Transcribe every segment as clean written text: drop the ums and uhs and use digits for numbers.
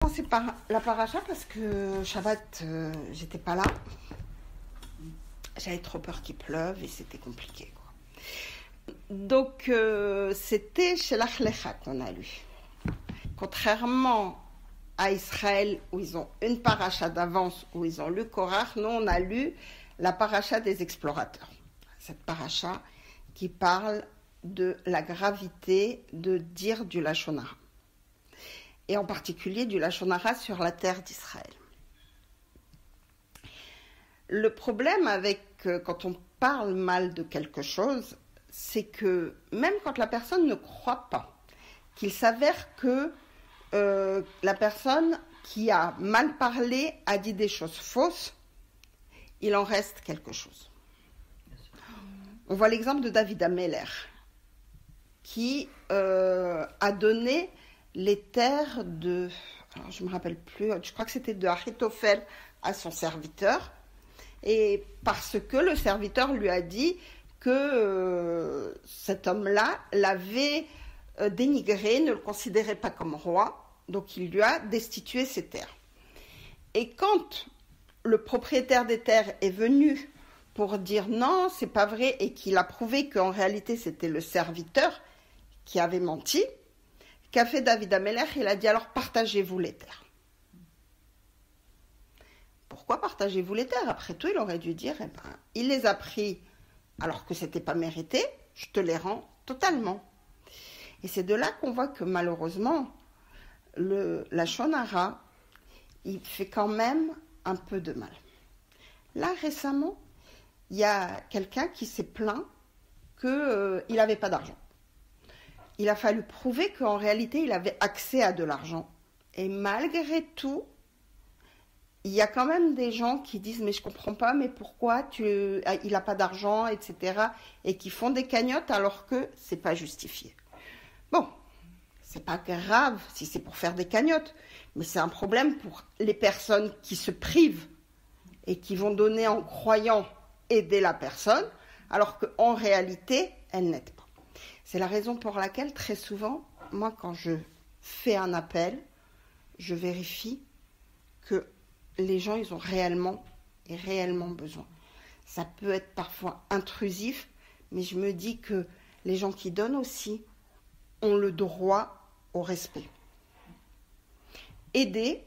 commencer par la paracha parce que Shabbat, j'étais pas là. J'avais trop peur qu'il pleuve et c'était compliqué, quoi. Donc, c'était chez l'Achlecha qu'on a lu. Contrairement à Israël, où ils ont une paracha d'avance, où ils ont lu Korach, nous, on a lu la paracha des explorateurs. Cette paracha qui parle de la gravité de dire du Lashon Hara. Et en particulier du Lashon Hara sur la terre d'Israël. Le problème avec quand on parle mal de quelque chose, c'est que même quand la personne ne croit pas, qu'il s'avère que la personne qui a mal parlé a dit des choses fausses, il en reste quelque chose. On voit l'exemple de David Ameller, qui a donné les terres de, alors je ne me rappelle plus, je crois que c'était de Achitophel à son serviteur, et parce que le serviteur lui a dit que cet homme-là l'avait dénigré, ne le considérait pas comme roi, donc il lui a destitué ses terres. Et quand le propriétaire des terres est venu pour dire non, c'est pas vrai, et qu'il a prouvé qu'en réalité c'était le serviteur qui avait menti, qu'a fait David Ameller? Il a dit alors partagez-vous les terres. Pourquoi partagez-vous les terres? Après tout, il aurait dû dire il les a pris alors que c'était pas mérité, je te les rends totalement. Et c'est de là qu'on voit que malheureusement, la Lashon Hara, il fait quand même un peu de mal. Là, récemment, il y a quelqu'un qui s'est plaint qu'il n'avait pas d'argent. Il a fallu prouver qu'en réalité, il avait accès à de l'argent. Et malgré tout, il y a quand même des gens qui disent « mais je ne comprends pas, mais pourquoi il n'a pas d'argent, etc. » et qui font des cagnottes alors que ce n'est pas justifié. Bon, c'est pas grave si c'est pour faire des cagnottes, mais c'est un problème pour les personnes qui se privent et qui vont donner en croyant aider la personne, alors qu'en réalité, elles n'aident pas. C'est la raison pour laquelle, très souvent, moi, quand je fais un appel, je vérifie que les gens, ils ont réellement besoin. Ça peut être parfois intrusif, mais je me dis que les gens qui donnent aussi ont le droit au respect. Aider,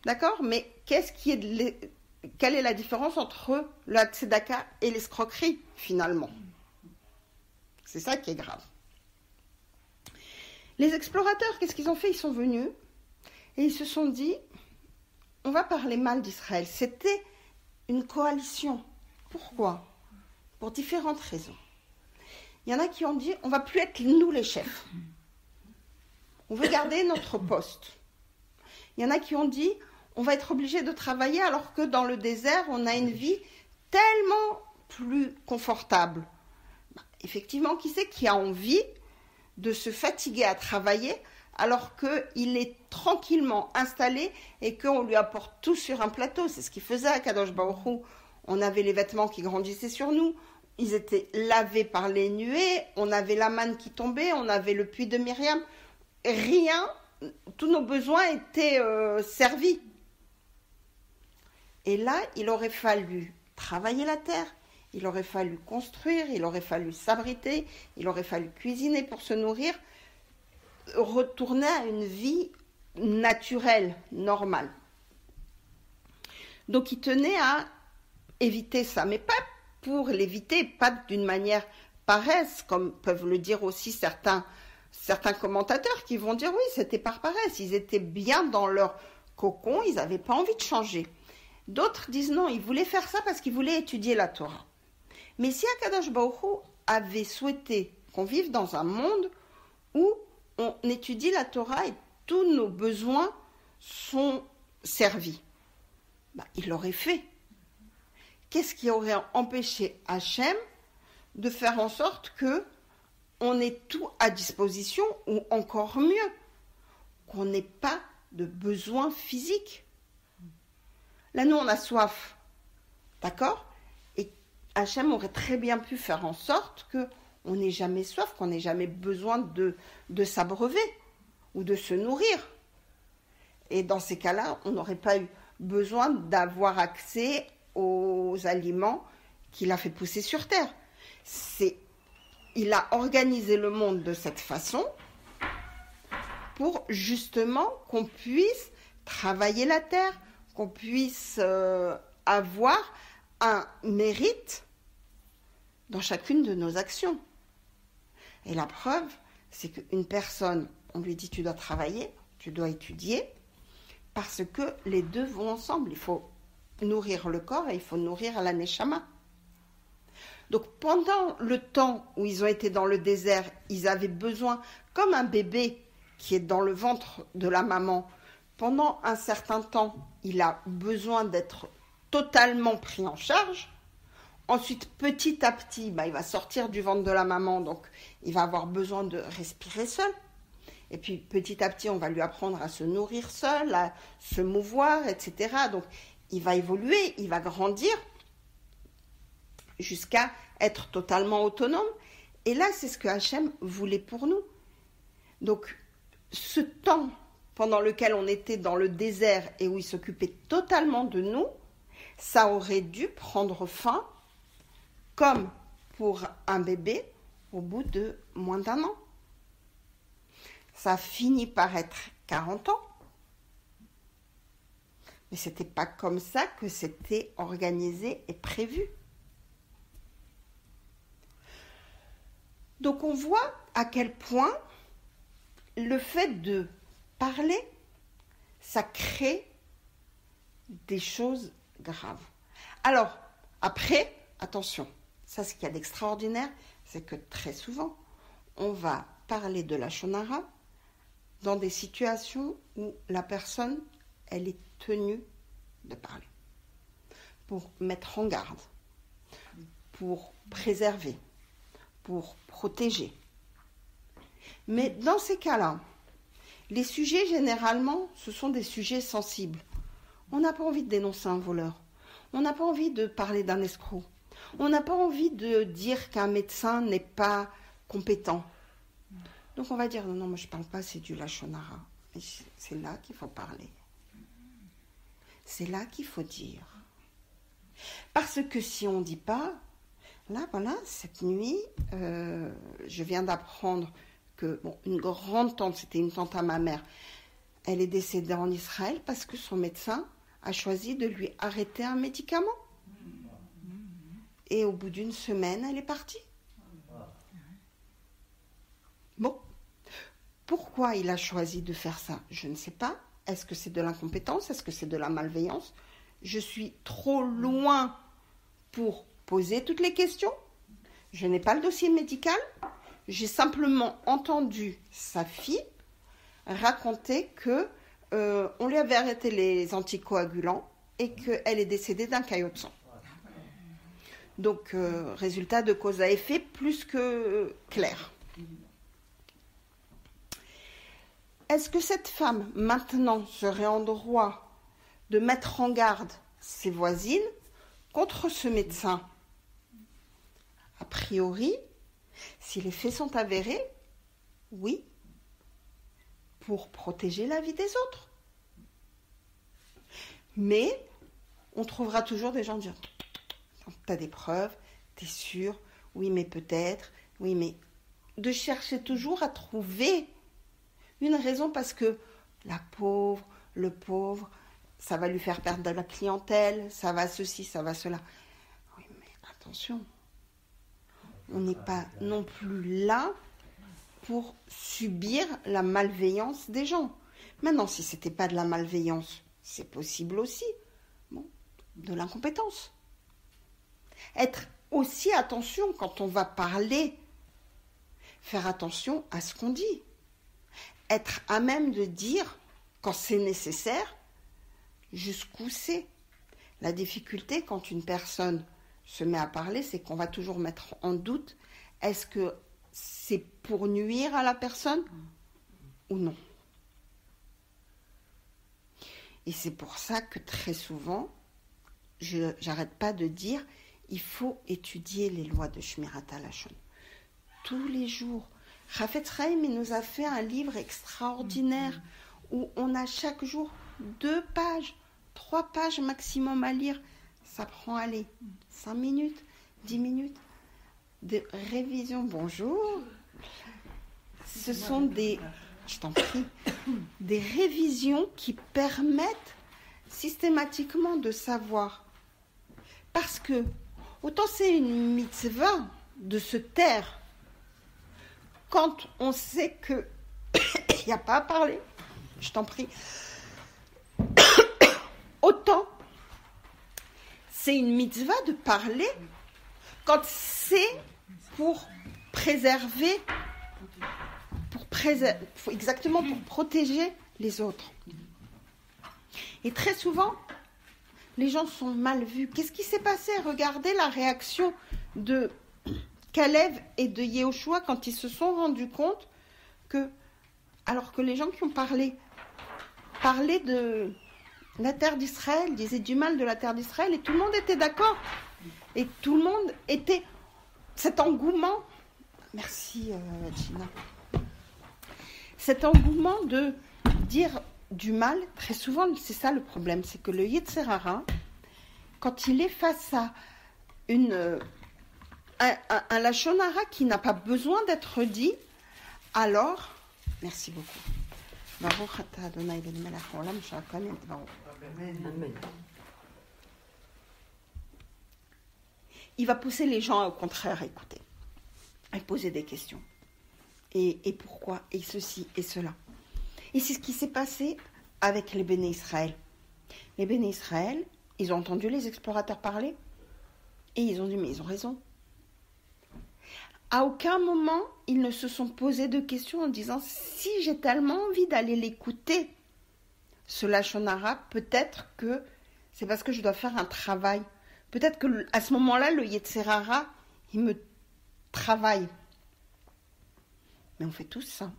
d'accord, mais quelle est la différence entre la tzedaka et l'escroquerie, finalement? C'est ça qui est grave. Les explorateurs, qu'est-ce qu'ils ont fait? Ils sont venus et ils se sont dit, on va parler mal d'Israël. C'était une coalition. Pourquoi? Pour différentes raisons. Il y en a qui ont dit, on ne va plus être nous les chefs. On veut garder notre poste. Il y en a qui ont dit, on va être obligé de travailler alors que dans le désert, on a une vie tellement plus confortable. Effectivement, qui c'est qui a envie de se fatiguer à travailler alors qu'il est tranquillement installé et qu'on lui apporte tout sur un plateau? C'est ce qu'il faisait à Kadosh Baruch Hu. On avait les vêtements qui grandissaient sur nous, ils étaient lavés par les nuées, on avait la manne qui tombait, on avait le puits de Myriam. Rien, tous nos besoins étaient servis. Et là, il aurait fallu travailler la terre, il aurait fallu construire, il aurait fallu s'abriter, il aurait fallu cuisiner pour se nourrir, retourner à une vie naturelle, normale. Donc il tenait à éviter ça, mais pas pour l'éviter, pas d'une manière paresse, comme peuvent le dire aussi certains commentateurs qui vont dire oui, c'était par paresse, ils étaient bien dans leur cocon, ils n'avaient pas envie de changer. D'autres disent non, ils voulaient faire ça parce qu'ils voulaient étudier la Torah. Mais si Akadosh Baruch Hu avait souhaité qu'on vive dans un monde où on étudie la Torah et tous nos besoins sont servis, il l'aurait fait. Qu'est-ce qui aurait empêché Hachem de faire en sorte que on ait tout à disposition, ou encore mieux, qu'on n'ait pas de besoins physiques? Là, nous, on a soif, d'accord? Et Hachem aurait très bien pu faire en sorte qu'on n'ait jamais soif, qu'on n'ait jamais besoin de s'abreuver ou de se nourrir. Et dans ces cas-là, on n'aurait pas eu besoin d'avoir accès aux aliments qu'il a fait pousser sur Terre. Il a organisé le monde de cette façon pour justement qu'on puisse travailler la terre, qu'on puisse avoir un mérite dans chacune de nos actions. Et la preuve, c'est qu'une personne, on lui dit tu dois travailler, tu dois étudier, parce que les deux vont ensemble. Il faut nourrir le corps et il faut nourrir la neshama. Donc pendant le temps où ils ont été dans le désert, ils avaient besoin, comme un bébé qui est dans le ventre de la maman, pendant un certain temps, il a besoin d'être totalement pris en charge. Ensuite, petit à petit, il va sortir du ventre de la maman, donc il va avoir besoin de respirer seul. Et puis petit à petit, on va lui apprendre à se nourrir seul, à se mouvoir, etc. Donc il va évoluer, il va grandir jusqu'à être totalement autonome. Et là, c'est ce que Hachem voulait pour nous. Donc ce temps pendant lequel on était dans le désert et où il s'occupait totalement de nous, ça aurait dû prendre fin comme pour un bébé au bout de moins d'1 an. Ça a fini par être 40 ans. Mais ce n'était pas comme ça que c'était organisé et prévu. Donc on voit à quel point le fait de parler, ça crée des choses graves. Alors, après, attention, ça ce qu'il y a d'extraordinaire, c'est que très souvent, on va parler de la shonara dans des situations où la personne, elle est tenue de parler, pour mettre en garde, pour préserver, pour protéger. Mais dans ces cas-là, les sujets, généralement, ce sont des sujets sensibles. On n'a pas envie de dénoncer un voleur. On n'a pas envie de parler d'un escroc. On n'a pas envie de dire qu'un médecin n'est pas compétent. Donc on va dire, non, moi je ne parle pas, c'est du lachon hara. Mais c'est là qu'il faut parler. C'est là qu'il faut dire. Parce que si on ne dit pas, là, voilà, cette nuit, je viens d'apprendre que, une grande tante, c'était une tante à ma mère, elle est décédée en Israël parce que son médecin a choisi de lui arrêter un médicament. Et au bout d'une semaine, elle est partie. Bon, pourquoi il a choisi de faire ça? Je ne sais pas. Est-ce que c'est de l'incompétence? Est-ce que c'est de la malveillance? Je suis trop loin pour poser toutes les questions. Je n'ai pas le dossier médical. J'ai simplement entendu sa fille raconter que on lui avait arrêté les anticoagulants et qu'elle est décédée d'un caillot de sang. Donc, résultat de cause à effet plus que clair. Est-ce que cette femme, maintenant, serait en droit de mettre en garde ses voisines contre ce médecin? A priori, si les faits sont avérés, oui, pour protéger la vie des autres. Mais on trouvera toujours des gens dire « t'as des preuves, t'es sûr, oui mais peut-être, oui mais… » De chercher toujours à trouver une raison parce que la pauvre, le pauvre, ça va lui faire perdre de la clientèle, ça va ceci, ça va cela. Oui mais attention, on n'est pas non plus là pour subir la malveillance des gens. Maintenant, si ce n'était pas de la malveillance, c'est possible aussi. Bon, de l'incompétence. Être aussi attention quand on va parler. Faire attention à ce qu'on dit. Être à même de dire, quand c'est nécessaire, jusqu'où c'est. La difficulté quand une personne se met à parler, c'est qu'on va toujours mettre en doute, est-ce que c'est pour nuire à la personne ou non? Et c'est pour ça que très souvent, j'arrête pas de dire, il faut étudier les lois de Shmirat HaLashon. Tous les jours. Chafetz Chaim, il nous a fait un livre extraordinaire où on a chaque jour 2 pages, 3 pages maximum à lire. Ça prend, 5 minutes, 10 minutes de révision. Bonjour. Ce sont je t'en prie, des révisions qui permettent systématiquement de savoir. Parce que, autant c'est une mitzvah de se taire, quand on sait qu'il n'y a pas à parler, je t'en prie, autant c'est une mitzvah de parler quand c'est pour préserver, exactement pour protéger les autres. Et très souvent, les gens sont mal vus. Qu'est-ce qui s'est passé? Regardez la réaction de Caleb et de Yehoshua quand ils se sont rendus compte que, alors que les gens qui ont parlé de la terre d'Israël, disaient du mal de la terre d'Israël, et tout le monde était d'accord. Et tout le monde était... Cet engouement... Merci, Gina. Cet engouement de dire du mal, très souvent, c'est ça le problème, c'est que le Yetzer Hara, quand il est face à un Lachon Hara qui n'a pas besoin d'être dit, alors, merci beaucoup. Baruch atah Adonai Eloheinu melech haolam shehakol nהיה b'dvaro. Amen. Il va pousser les gens au contraire à écouter, à poser des questions. Et pourquoi? Et ceci et cela. Et c'est ce qui s'est passé avec les Béné Israël. Les Béné Israël, ils ont entendu les explorateurs parler et ils ont dit, mais ils ont raison. À aucun moment, ils ne se sont posés de questions en disant, si j'ai tellement envie d'aller l'écouter, ce Lachon Hara, peut-être que c'est parce que je dois faire un travail. Peut-être qu'à ce moment-là, le Yetzer Hara, il me travaille. Mais on fait tous ça.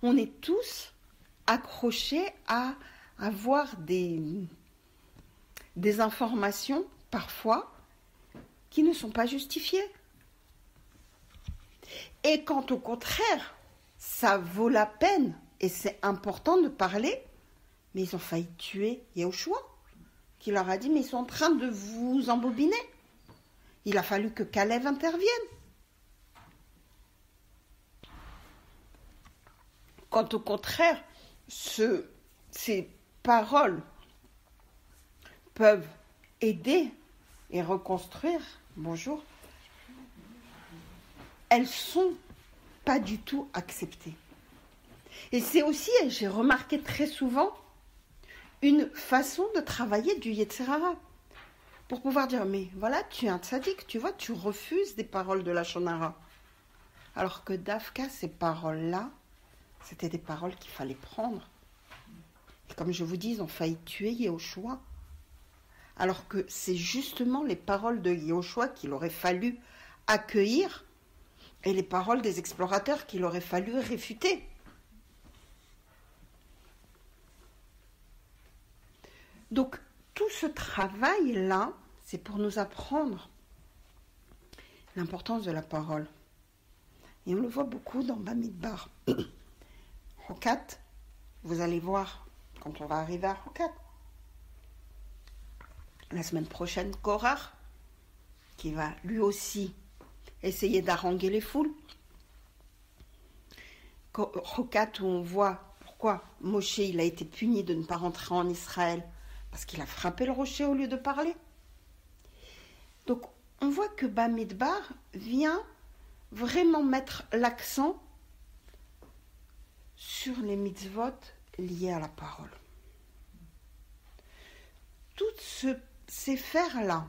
On est tous accrochés à avoir des informations, parfois, qui ne sont pas justifiées. Et quand au contraire, ça vaut la peine, et c'est important de parler, mais ils ont failli tuer Yehoshua, qui leur a dit, mais ils sont en train de vous embobiner. Il a fallu que Caleb intervienne. Quand au contraire, ces paroles peuvent aider et reconstruire, bonjour, elles sont pas du tout acceptées. Et c'est aussi, j'ai remarqué très souvent, une façon de travailler du Yetzer Hara. Pour pouvoir dire, mais voilà, tu es un tzaddik, tu vois, tu refuses des paroles de Lachon Hara. Alors que Dafka, ces paroles-là, c'était des paroles qu'il fallait prendre. Et comme je vous dis, ils ont failli tuer Yehoshua. Alors que c'est justement les paroles de Yehoshua qu'il aurait fallu accueillir et les paroles des explorateurs qu'il aurait fallu réfuter. Donc, tout ce travail-là, c'est pour nous apprendre l'importance de la parole. Et on le voit beaucoup dans Bamidbar. Hokat, vous allez voir quand on va arriver à Hokat. La semaine prochaine, Korach, qui va lui aussi essayer d'haranguer les foules. Hokat, où on voit pourquoi Moshe il a été puni de ne pas rentrer en Israël, parce qu'il a frappé le rocher au lieu de parler. Donc, on voit que Bamidbar vient vraiment mettre l'accent sur les mitzvot liés à la parole. Toutes ces fers-là,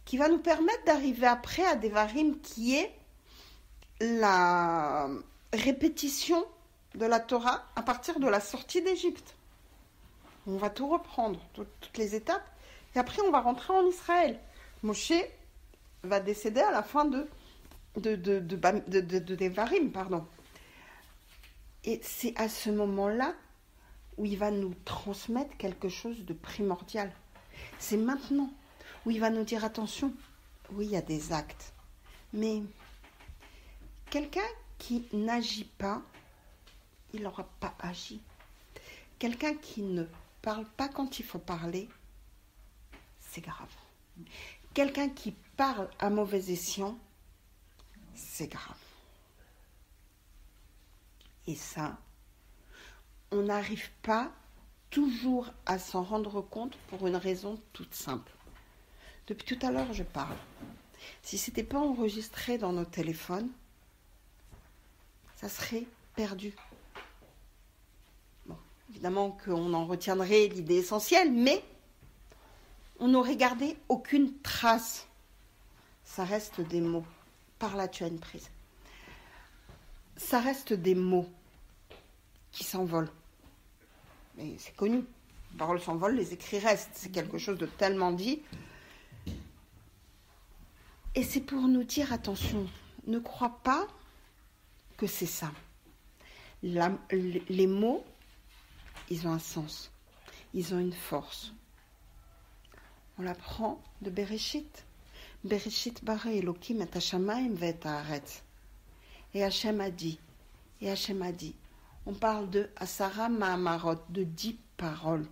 qui va nous permettre d'arriver après à Devarim, qui est la répétition de la Torah à partir de la sortie d'Égypte. On va tout reprendre, toutes les étapes, et après on va rentrer en Israël. Moshe va décéder à la fin de Devarim, pardon. Et c'est à ce moment-là où il va nous transmettre quelque chose de primordial. C'est maintenant où il va nous dire, attention, oui, il y a des actes, mais quelqu'un qui n'agit pas il n'aura pas agi. Quelqu'un qui ne parle pas quand il faut parler, c'est grave. Quelqu'un qui parle à mauvais escient, c'est grave. Et ça, on n'arrive pas toujours à s'en rendre compte pour une raison toute simple. Depuis tout à l'heure, je parle. Si ce n'était pas enregistré dans nos téléphones, ça serait perdu. Bon, évidemment qu'on en retiendrait l'idée essentielle, mais on n'aurait gardé aucune trace. Ça reste des mots. Par là, tu as une prise. Ça reste des mots qui s'envolent. Mais c'est connu. Les paroles s'envolent, les écrits restent. C'est quelque chose de tellement dit. Et c'est pour nous dire, attention, ne crois pas que c'est ça. Les mots, ils ont un sens. Ils ont une force. On l'apprend de Bereshit. Bereshit bara Elokim et hashamayim ve'et haaretz. Et Hachem a dit. On parle de Asara Mahamarot, de 10 paroles.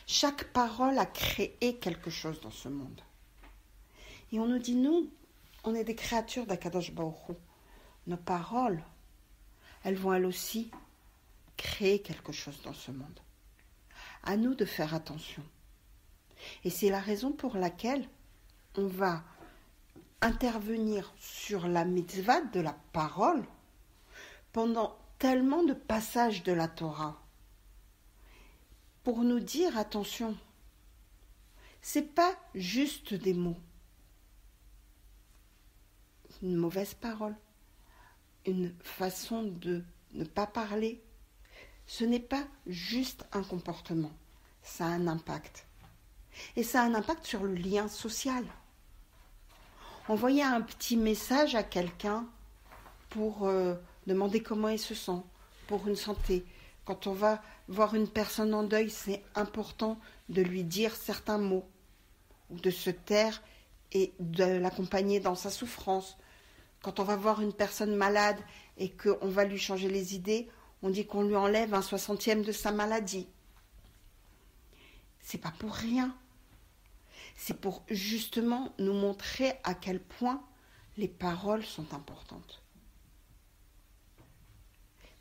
Chaque parole a créé quelque chose dans ce monde. Et on nous dit, nous, on est des créatures d'Akadosh Baruch Hu. Nos paroles, elles vont elles aussi créer quelque chose dans ce monde. À nous de faire attention. Et c'est la raison pour laquelle on va intervenir sur la mitzvah de la parole pendant tellement de passages de la Torah pour nous dire, attention, c'est pas juste des mots. Une mauvaise parole, une façon de ne pas parler, ce n'est pas juste un comportement, ça a un impact. Et ça a un impact sur le lien social. Envoyer un petit message à quelqu'un pour demander comment il se sent, pour une santé. Quand on va voir une personne en deuil, c'est important de lui dire certains mots, ou de se taire et de l'accompagner dans sa souffrance. Quand on va voir une personne malade et qu'on va lui changer les idées, on dit qu'on lui enlève 1/60 de sa maladie. C'est pas pour rien. C'est pour justement nous montrer à quel point les paroles sont importantes.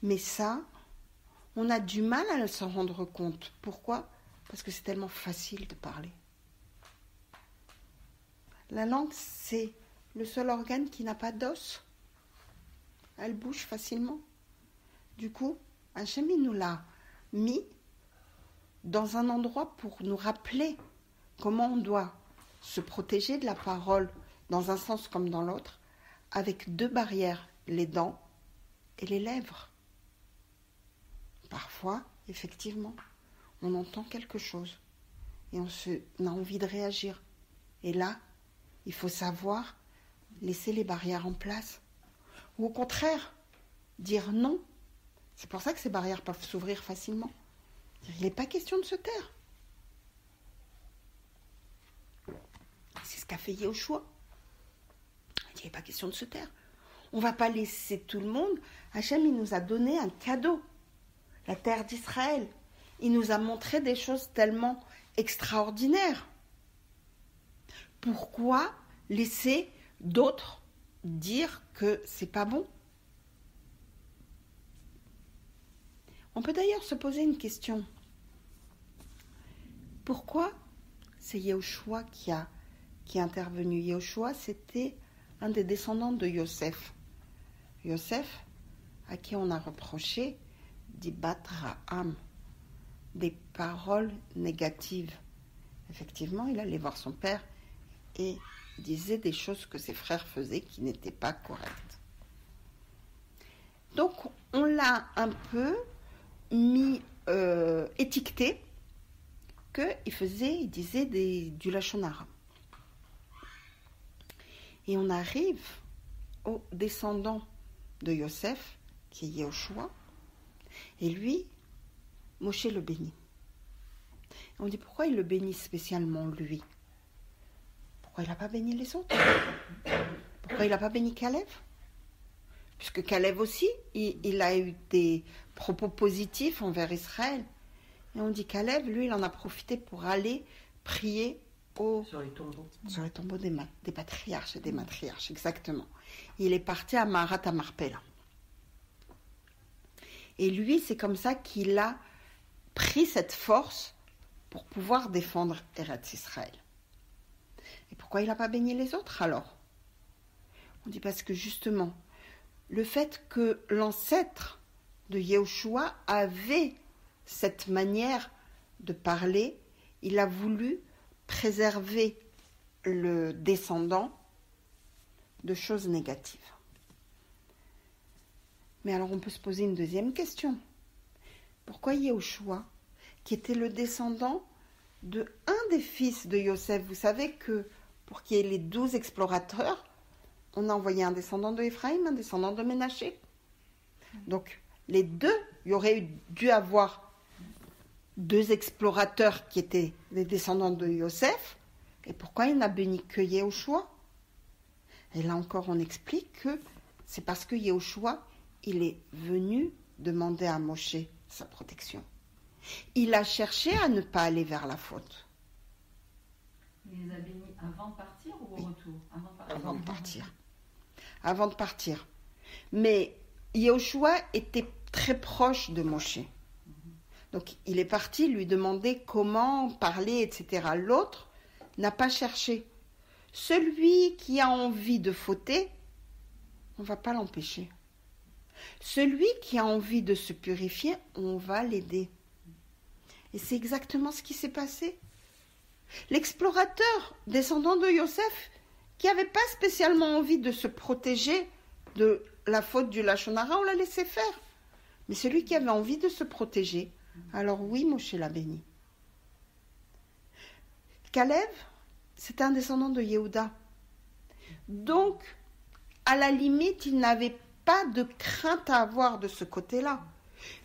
Mais ça, on a du mal à s'en rendre compte. Pourquoi ? Parce que c'est tellement facile de parler. La langue, c'est le seul organe qui n'a pas d'os. Elle bouge facilement. Du coup, Hachem nous l'a mis dans un endroit pour nous rappeler comment on doit se protéger de la parole dans un sens comme dans l'autre, avec 2 barrières, les dents et les lèvres. Parfois, effectivement, on entend quelque chose et on a envie de réagir. Et là, il faut savoir laisser les barrières en place. Ou au contraire, dire non. C'est pour ça que ces barrières peuvent s'ouvrir facilement. Il n'est pas question de se taire. C'est ce qu'a fait Yehoshua. Il n'est pas question de se taire. On ne va pas laisser tout le monde. Hachem, il nous a donné un cadeau. La terre d'Israël. Il nous a montré des choses tellement extraordinaires. Pourquoi laisser d'autres dire que c'est pas bon ? On peut d'ailleurs se poser une question. Pourquoi c'est Yehoshua qui est intervenu ? Yehoshua, c'était un des descendants de Yosef. Yosef, à qui on a reproché d'Ibat Ra'am, des paroles négatives. Effectivement, il allait voir son père et disait des choses que ses frères faisaient qui n'étaient pas correctes. Donc, on l'a un peu mis, étiqueté qu'il disait du Lachon Hara. Et on arrive au descendant de Yosef, qui est Yehoshua, et lui, Moshe le bénit. Et on dit pourquoi il le bénit spécialement lui ? Pourquoi il n'a pas béni les autres ? Pourquoi il n'a pas béni Caleb ? puisque Caleb aussi, il a eu des propos positifs envers Israël. Et on dit Caleb, lui, il en a profité pour aller prier sur les tombeaux des patriarches et des matriarches, exactement. Il est parti à Maharat Amarpela. Et lui, c'est comme ça qu'il a pris cette force pour pouvoir défendre Eretz Israël. Et pourquoi il n'a pas béni les autres alors? On dit parce que justement, le fait que l'ancêtre de Yehoshua avait cette manière de parler, il a voulu préserver le descendant de choses négatives. Mais alors on peut se poser une deuxième question. Pourquoi Yehoshua, qui était le descendant de un des fils de Yosef, vous savez que pour qu'il y ait les 12 explorateurs, on a envoyé un descendant de Éphraïm, un descendant de Ménaché. Donc les deux, il y aurait dû avoir 2 explorateurs qui étaient les descendants de Yosef. Et pourquoi il n'a béni que Yehoshua? Et là encore, on explique que c'est parce que Yehoshua, il est venu demander à Moshe sa protection. Il a cherché à ne pas aller vers la faute. Il les a bénis avant de partir ou au retour? Avant de partir. Avant de partir. Mais Yehoshua était très proche de Moshe. Donc il est parti lui demander comment parler, etc. L'autre n'a pas cherché. Celui qui a envie de fauter, on ne va pas l'empêcher. Celui qui a envie de se purifier, on va l'aider. Et c'est exactement ce qui s'est passé. L'explorateur descendant de Yosef, qui n'avait pas spécialement envie de se protéger de la faute du Lachon Hara, on l'a laissé faire. Mais celui qui avait envie de se protéger, alors oui, Moshe l'a béni. Caleb, c'était un descendant de Yehuda. Donc, à la limite, il n'avait pas de crainte à avoir de ce côté-là.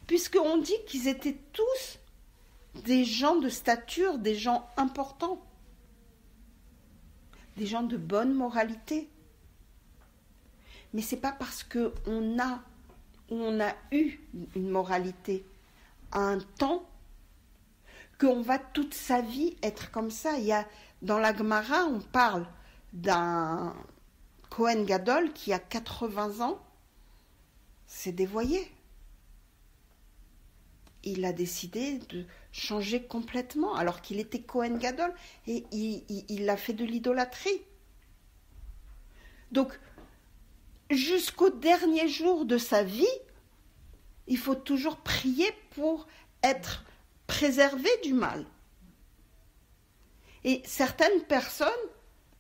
Puisqu'on dit qu'ils étaient tous des gens de stature, des gens importants. Des gens de bonne moralité. Mais ce n'est pas parce qu'on a eu une moralité à un temps qu'on va toute sa vie être comme ça. Dans la Gemara, on parle d'un Kohen Gadol qui a 80 ans, s'est dévoyé. Il a décidé de changer complètement, alors qu'il était Kohen Gadol, et il a fait de l'idolâtrie. Donc, jusqu'au dernier jour de sa vie, il faut toujours prier pour être préservé du mal. Et certaines personnes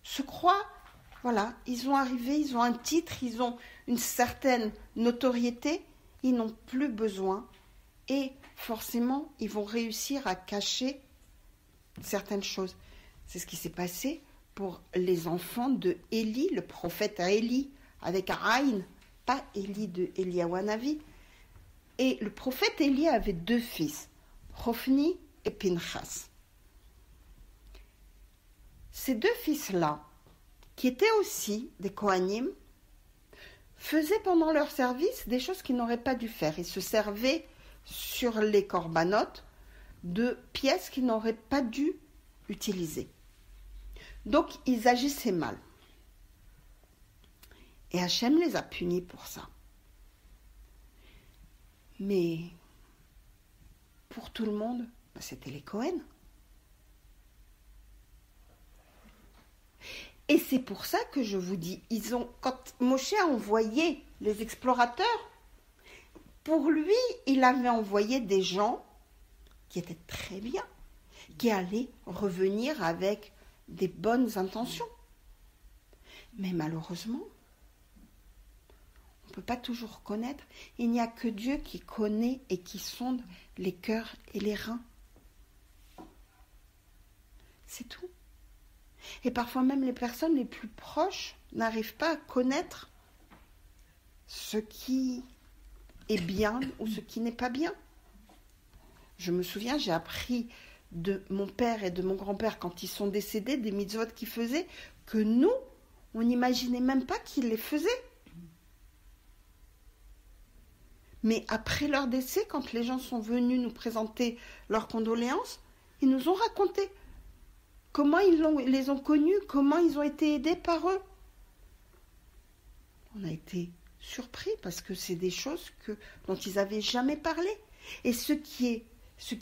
se croient, voilà, ils ont arrivé, ils ont un titre, ils ont une certaine notoriété, ils n'ont plus besoin. Et forcément, ils vont réussir à cacher certaines choses. C'est ce qui s'est passé pour les enfants de Élie, le prophète à Élie, avec Aïn, pas Élie de Eliyahu Hanavi. Et le prophète Élie avait 2 fils, Hophni et Pinchas. Ces 2 fils-là, qui étaient aussi des Kohanim, faisaient pendant leur service des choses qu'ils n'auraient pas dû faire. Ils se servaient sur les corbanotes de pièces qu'ils n'auraient pas dû utiliser. Donc, ils agissaient mal. Et Hachem les a punis pour ça. Mais pour tout le monde, c'était les Cohen. Et c'est pour ça que je vous dis, quand Moshe a envoyé les explorateurs, pour lui, il avait envoyé des gens qui étaient très bien, qui allaient revenir avec des bonnes intentions. Mais malheureusement, on ne peut pas toujours connaître. Il n'y a que Dieu qui connaît et qui sonde les cœurs et les reins. C'est tout. Et parfois même les personnes les plus proches n'arrivent pas à connaître ce qui est bien ou ce qui n'est pas bien. Je me souviens, j'ai appris de mon père et de mon grand-père quand ils sont décédés, des mitzvot qu'ils faisaient, que nous, on n'imaginait même pas qu'ils les faisaient. Mais après leur décès, quand les gens sont venus nous présenter leurs condoléances, ils nous ont raconté comment les ont connus, comment ils ont été aidés par eux. On a été surpris parce que c'est des choses dont ils n'avaient jamais parlé. Et ce qui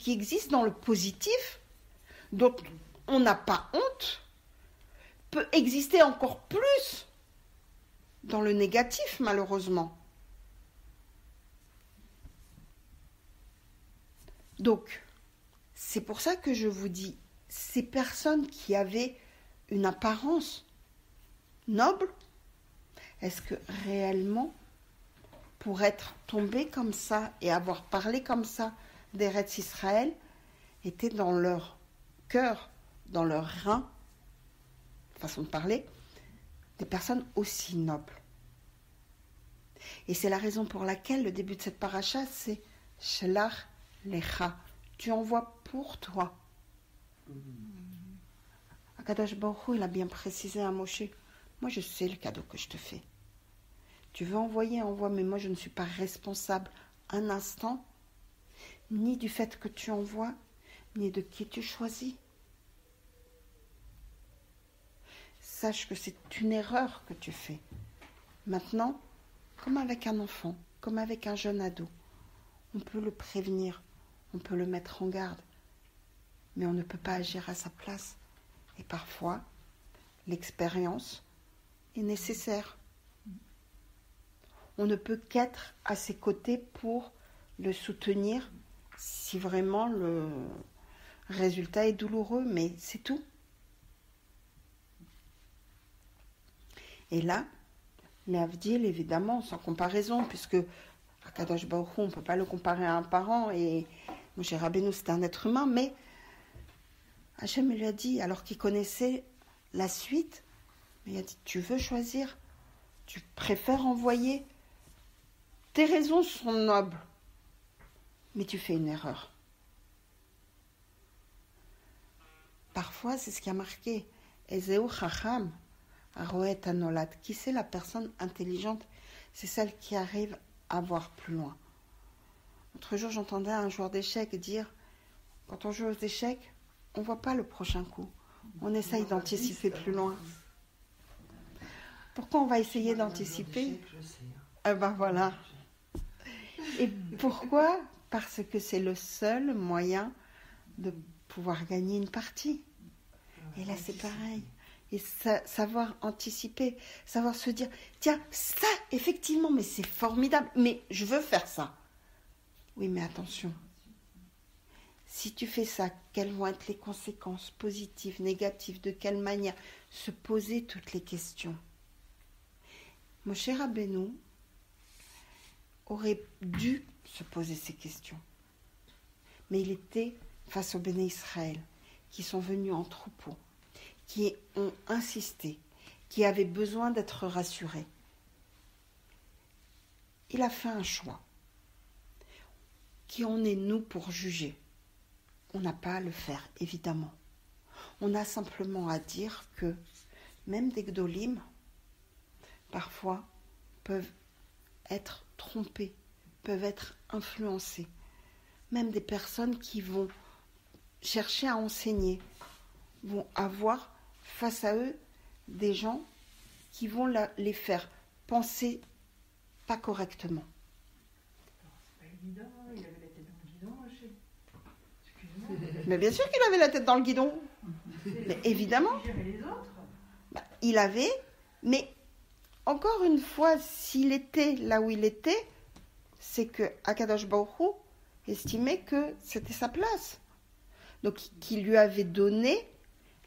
existe dans le positif, dont on n'a pas honte, peut exister encore plus dans le négatif, malheureusement. Donc, c'est pour ça que je vous dis, ces personnes qui avaient une apparence noble, est-ce que réellement, pour être tombées comme ça et avoir parlé comme ça d'Eretz Israël, étaient dans leur cœur, dans leur rein, façon de parler, des personnes aussi nobles. Et c'est la raison pour laquelle le début de cette paracha, c'est Shelach Lecha. Tu envoies pour toi. Akadosh Baruch Hu, il a bien précisé à Moshe, moi je sais le cadeau que je te fais. Tu veux envoyer, envoie, mais moi je ne suis pas responsable un instant, ni du fait que tu envoies, ni de qui tu choisis. Sache que c'est une erreur que tu fais. Maintenant, comme avec un enfant, comme avec un jeune ado, on peut le prévenir, on peut le mettre en garde, mais on ne peut pas agir à sa place. Et parfois, l'expérience est nécessaire. On ne peut qu'être à ses côtés pour le soutenir si vraiment le résultat est douloureux, mais c'est tout. Et là, l'Avdil, évidemment, sans comparaison, puisque Akadosh Baruch Hu, on ne peut pas le comparer à un parent, et Moshe Rabbeinu, c'est un être humain, mais Hachem lui a dit, alors qu'il connaissait la suite, il a dit, tu veux choisir, tu préfères envoyer, tes raisons sont nobles, mais tu fais une erreur. Parfois, c'est ce qui a marqué, Ezeu Chacham, Aroet Anolad. Qui c'est la personne intelligente? C'est celle qui arrive à voir plus loin. L'autre jour, j'entendais un joueur d'échecs dire, quand on joue aux échecs, on ne voit pas le prochain coup. On essaye d'anticiper plus loin. Pourquoi on va essayer d'anticiper? Eh ben voilà. Et pourquoi? Parce que c'est le seul moyen de pouvoir gagner une partie. Et là, c'est pareil. Et savoir anticiper, savoir se dire, tiens, ça, effectivement, mais c'est formidable, mais je veux faire ça. Oui, mais attention. Si tu fais ça, quelles vont être les conséquences positives, négatives, de quelle manière? Se poser toutes les questions. Moshe Rabbeinu aurait dû se poser ces questions. Mais il était face aux Béné Israël, qui sont venus en troupeau, qui ont insisté, qui avaient besoin d'être rassurés. Il a fait un choix. Qui en est nous pour juger? On n'a pas à le faire, évidemment. On a simplement à dire que même des gdolim, parfois, peuvent être trompés, peuvent être influencés. Même des personnes qui vont chercher à enseigner, vont avoir face à eux des gens qui vont les faire penser pas correctement. C'est pas évident, il avait la tête dans le guidon, excuse-moi. Mais bien sûr qu'il avait la tête dans le guidon. Mais évidemment. Les autres. Il avait, mais encore une fois, s'il était là où il était, c'est que Akadosh Baruch Hu estimait que c'était sa place. Donc, qu'il lui avait donné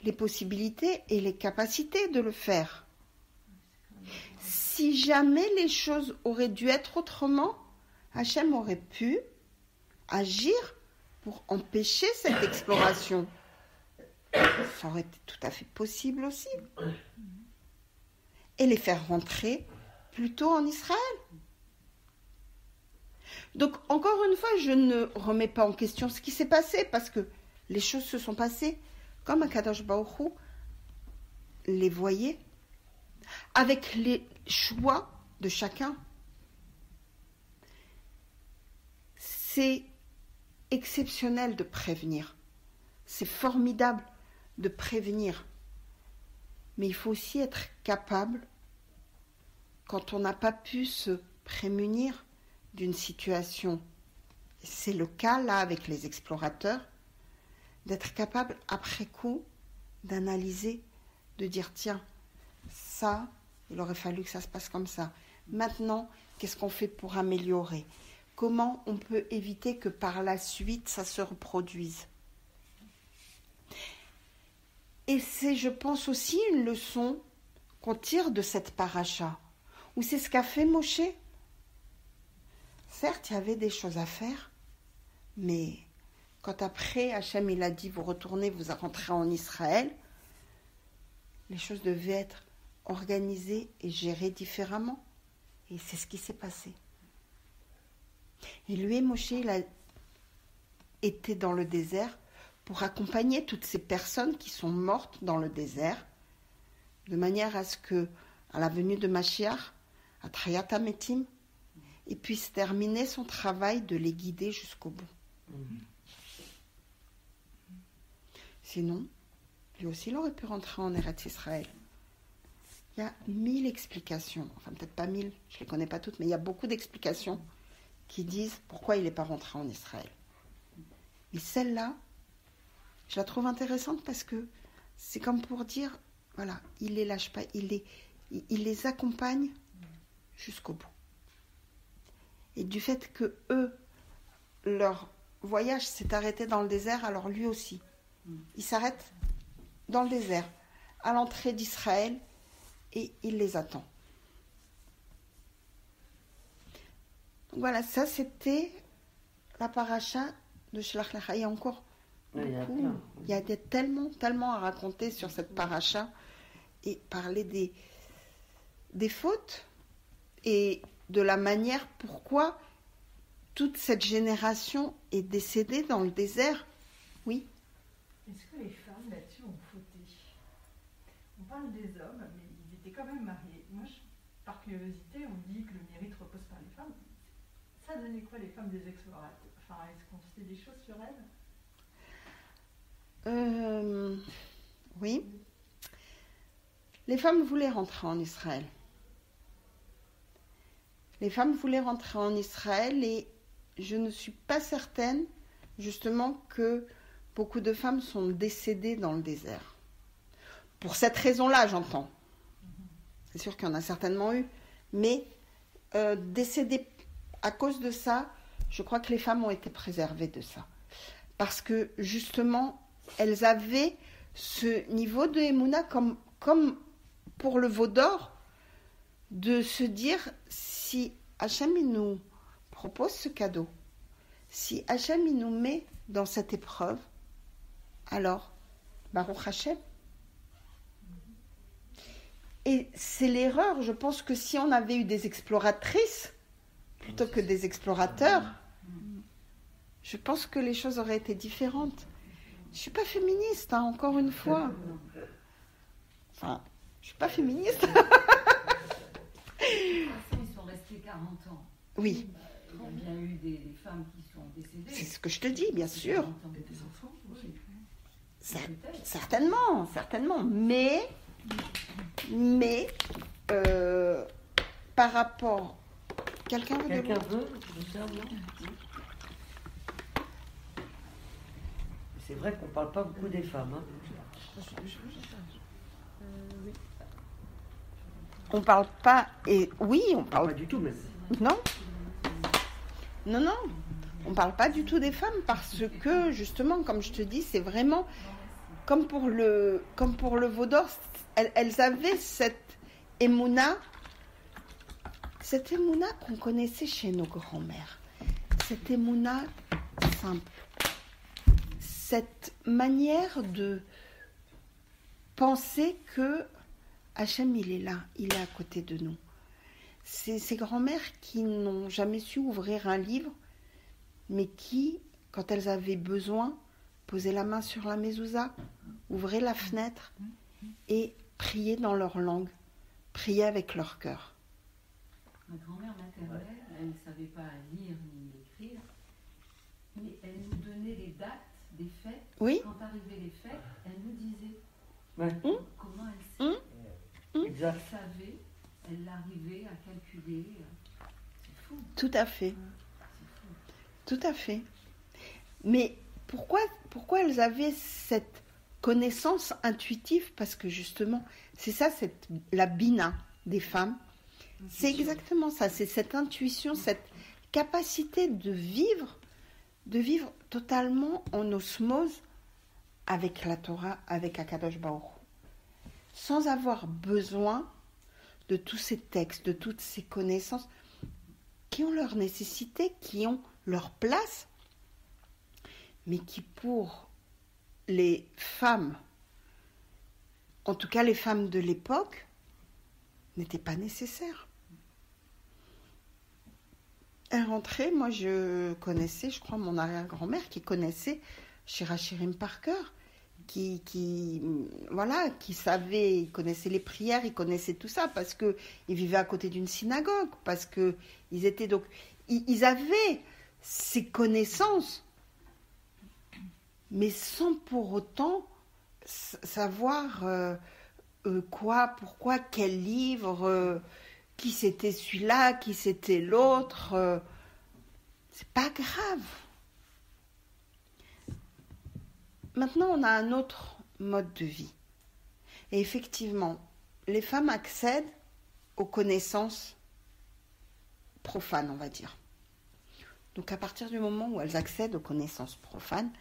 les possibilités et les capacités de le faire. Si jamais les choses auraient dû être autrement, Hachem aurait pu agir pour empêcher cette exploration. Ça aurait été tout à fait possible aussi. Et les faire rentrer plutôt en Israël. Donc, encore une fois, je ne remets pas en question ce qui s'est passé, parce que les choses se sont passées comme Akadosh Baruch Hu les voyait, avec les choix de chacun. c'est exceptionnel de prévenir. C'est formidable de prévenir. Mais il faut aussi être capable, quand on n'a pas pu se prémunir d'une situation, c'est le cas là avec les explorateurs, d'être capable après coup d'analyser, de dire tiens, ça, il aurait fallu que ça se passe comme ça. Maintenant, qu'est-ce qu'on fait pour améliorer ? Comment on peut éviter que par la suite, ça se reproduise ? Et c'est, je pense, aussi une leçon qu'on tire de cette paracha, où c'est ce qu'a fait Moshe. Certes, il y avait des choses à faire, mais quand après, Hachem, il a dit, vous retournez, vous rentrez en Israël, les choses devaient être organisées et gérées différemment. Et c'est ce qui s'est passé. Et lui, Moshe, il a été dans le désert pour accompagner toutes ces personnes qui sont mortes dans le désert, de manière à ce que, à la venue de Mashiach, à Trayat HaMetim, il puisse terminer son travail de les guider jusqu'au bout. Sinon, lui aussi, il aurait pu rentrer en Eretz Israël. Il y a 1000 explications, enfin peut-être pas 1000, je ne les connais pas toutes, mais il y a beaucoup d'explications qui disent pourquoi il n'est pas rentré en Israël. Et celle-là, je la trouve intéressante parce que c'est comme pour dire, voilà, il les lâche pas, il les accompagne jusqu'au bout. Et du fait que eux, leur voyage s'est arrêté dans le désert, alors lui aussi, il s'arrête dans le désert, à l'entrée d'Israël, et il les attend. Donc voilà, ça c'était la paracha de Shelach Lecha. Il y a encore beaucoup, il y a tellement à raconter sur cette paracha et parler des fautes et de la manière pourquoi toute cette génération est décédée dans le désert. Oui. Est-ce que les femmes là-dessus ont fauté ? On parle des hommes, mais ils étaient quand même mariés. Moi, par curiosité, on dit que le mérite repose par les femmes. Ça donnait quoi les femmes des explorateurs ? Enfin, est-ce qu'on sait des choses sur elles ? Oui. Les femmes voulaient rentrer en Israël. Les femmes voulaient rentrer en Israël et je ne suis pas certaine, justement, que beaucoup de femmes sont décédées dans le désert. Pour cette raison-là, j'entends. C'est sûr qu'il y en a certainement eu. Mais décédées à cause de ça, je crois que les femmes ont été préservées de ça. Parce que, justement, elles avaient ce niveau de Emouna comme pour le veau d'or, de se dire, si Hachem il nous propose ce cadeau, si Hachem il nous met dans cette épreuve, alors, Baruch Hachem. Et c'est l'erreur, je pense que si on avait eu des exploratrices, plutôt que des explorateurs, je pense que les choses auraient été différentes. Je ne suis pas féministe, hein, encore une fois. Enfin, je ne suis pas féministe. Ils sont restés 40 ans. Oui. Il y a bien eu des femmes qui sont décédées. C'est ce que je te dis, bien sûr. Et des enfants aussi. Certainement. Mais par rapport... Quelqu'un veut C'est vrai qu'on ne parle pas beaucoup des femmes. Hein. On parle pas... Et oui, on parle... Pas du tout, mais... Non. On ne parle pas du tout des femmes parce que, justement, comme je te dis, c'est vraiment... Comme pour le veau d'or, elles avaient cette émouna qu'on connaissait chez nos grands-mères. Cette émouna simple. Cette manière de penser que Hachem, il est là, il est à côté de nous. C'est ces grands-mères qui n'ont jamais su ouvrir un livre, mais qui, quand elles avaient besoin, posaient la main sur la mezouza, ouvraient la fenêtre et priaient dans leur langue, priaient avec leur cœur. Ma grand-mère maternelle, elle ne savait pas lire ni écrire. Mais elle nous donnait les dates des fêtes. Oui. Quand arrivaient les fêtes, elle nous disait Ouais. comment elle Exact. savait, elle arrivait à calculer. C'est fou. Tout à fait. C'est fou. Tout à fait. Mais pourquoi elles avaient cette connaissance intuitive? Parce que justement, c'est ça, la bina des femmes. C'est exactement ça. C'est cette intuition, cette capacité de vivre totalement en osmose avec la Torah, avec Akadosh Baruch Hu, sans avoir besoin de tous ces textes, de toutes ces connaissances qui ont leur nécessité, qui ont leur place, mais qui pour les femmes, en tout cas les femmes de l'époque, n'étaient pas nécessaires. Elle rentrait, moi je connaissais, je crois, mon arrière-grand-mère qui connaissait Shira Shirim par cœur, qui savait, il connaissait les prières, il connaissait tout ça, parce qu'il vivait à côté d'une synagogue, parce qu'ils étaient donc... Ils avaient ces connaissances, mais sans pour autant savoir pourquoi, quel livre, qui c'était celui-là, qui c'était l'autre. C'est pas grave. Maintenant, on a un autre mode de vie. Et effectivement, les femmes accèdent aux connaissances profanes, on va dire. Donc à partir du moment où elles accèdent aux connaissances profanes,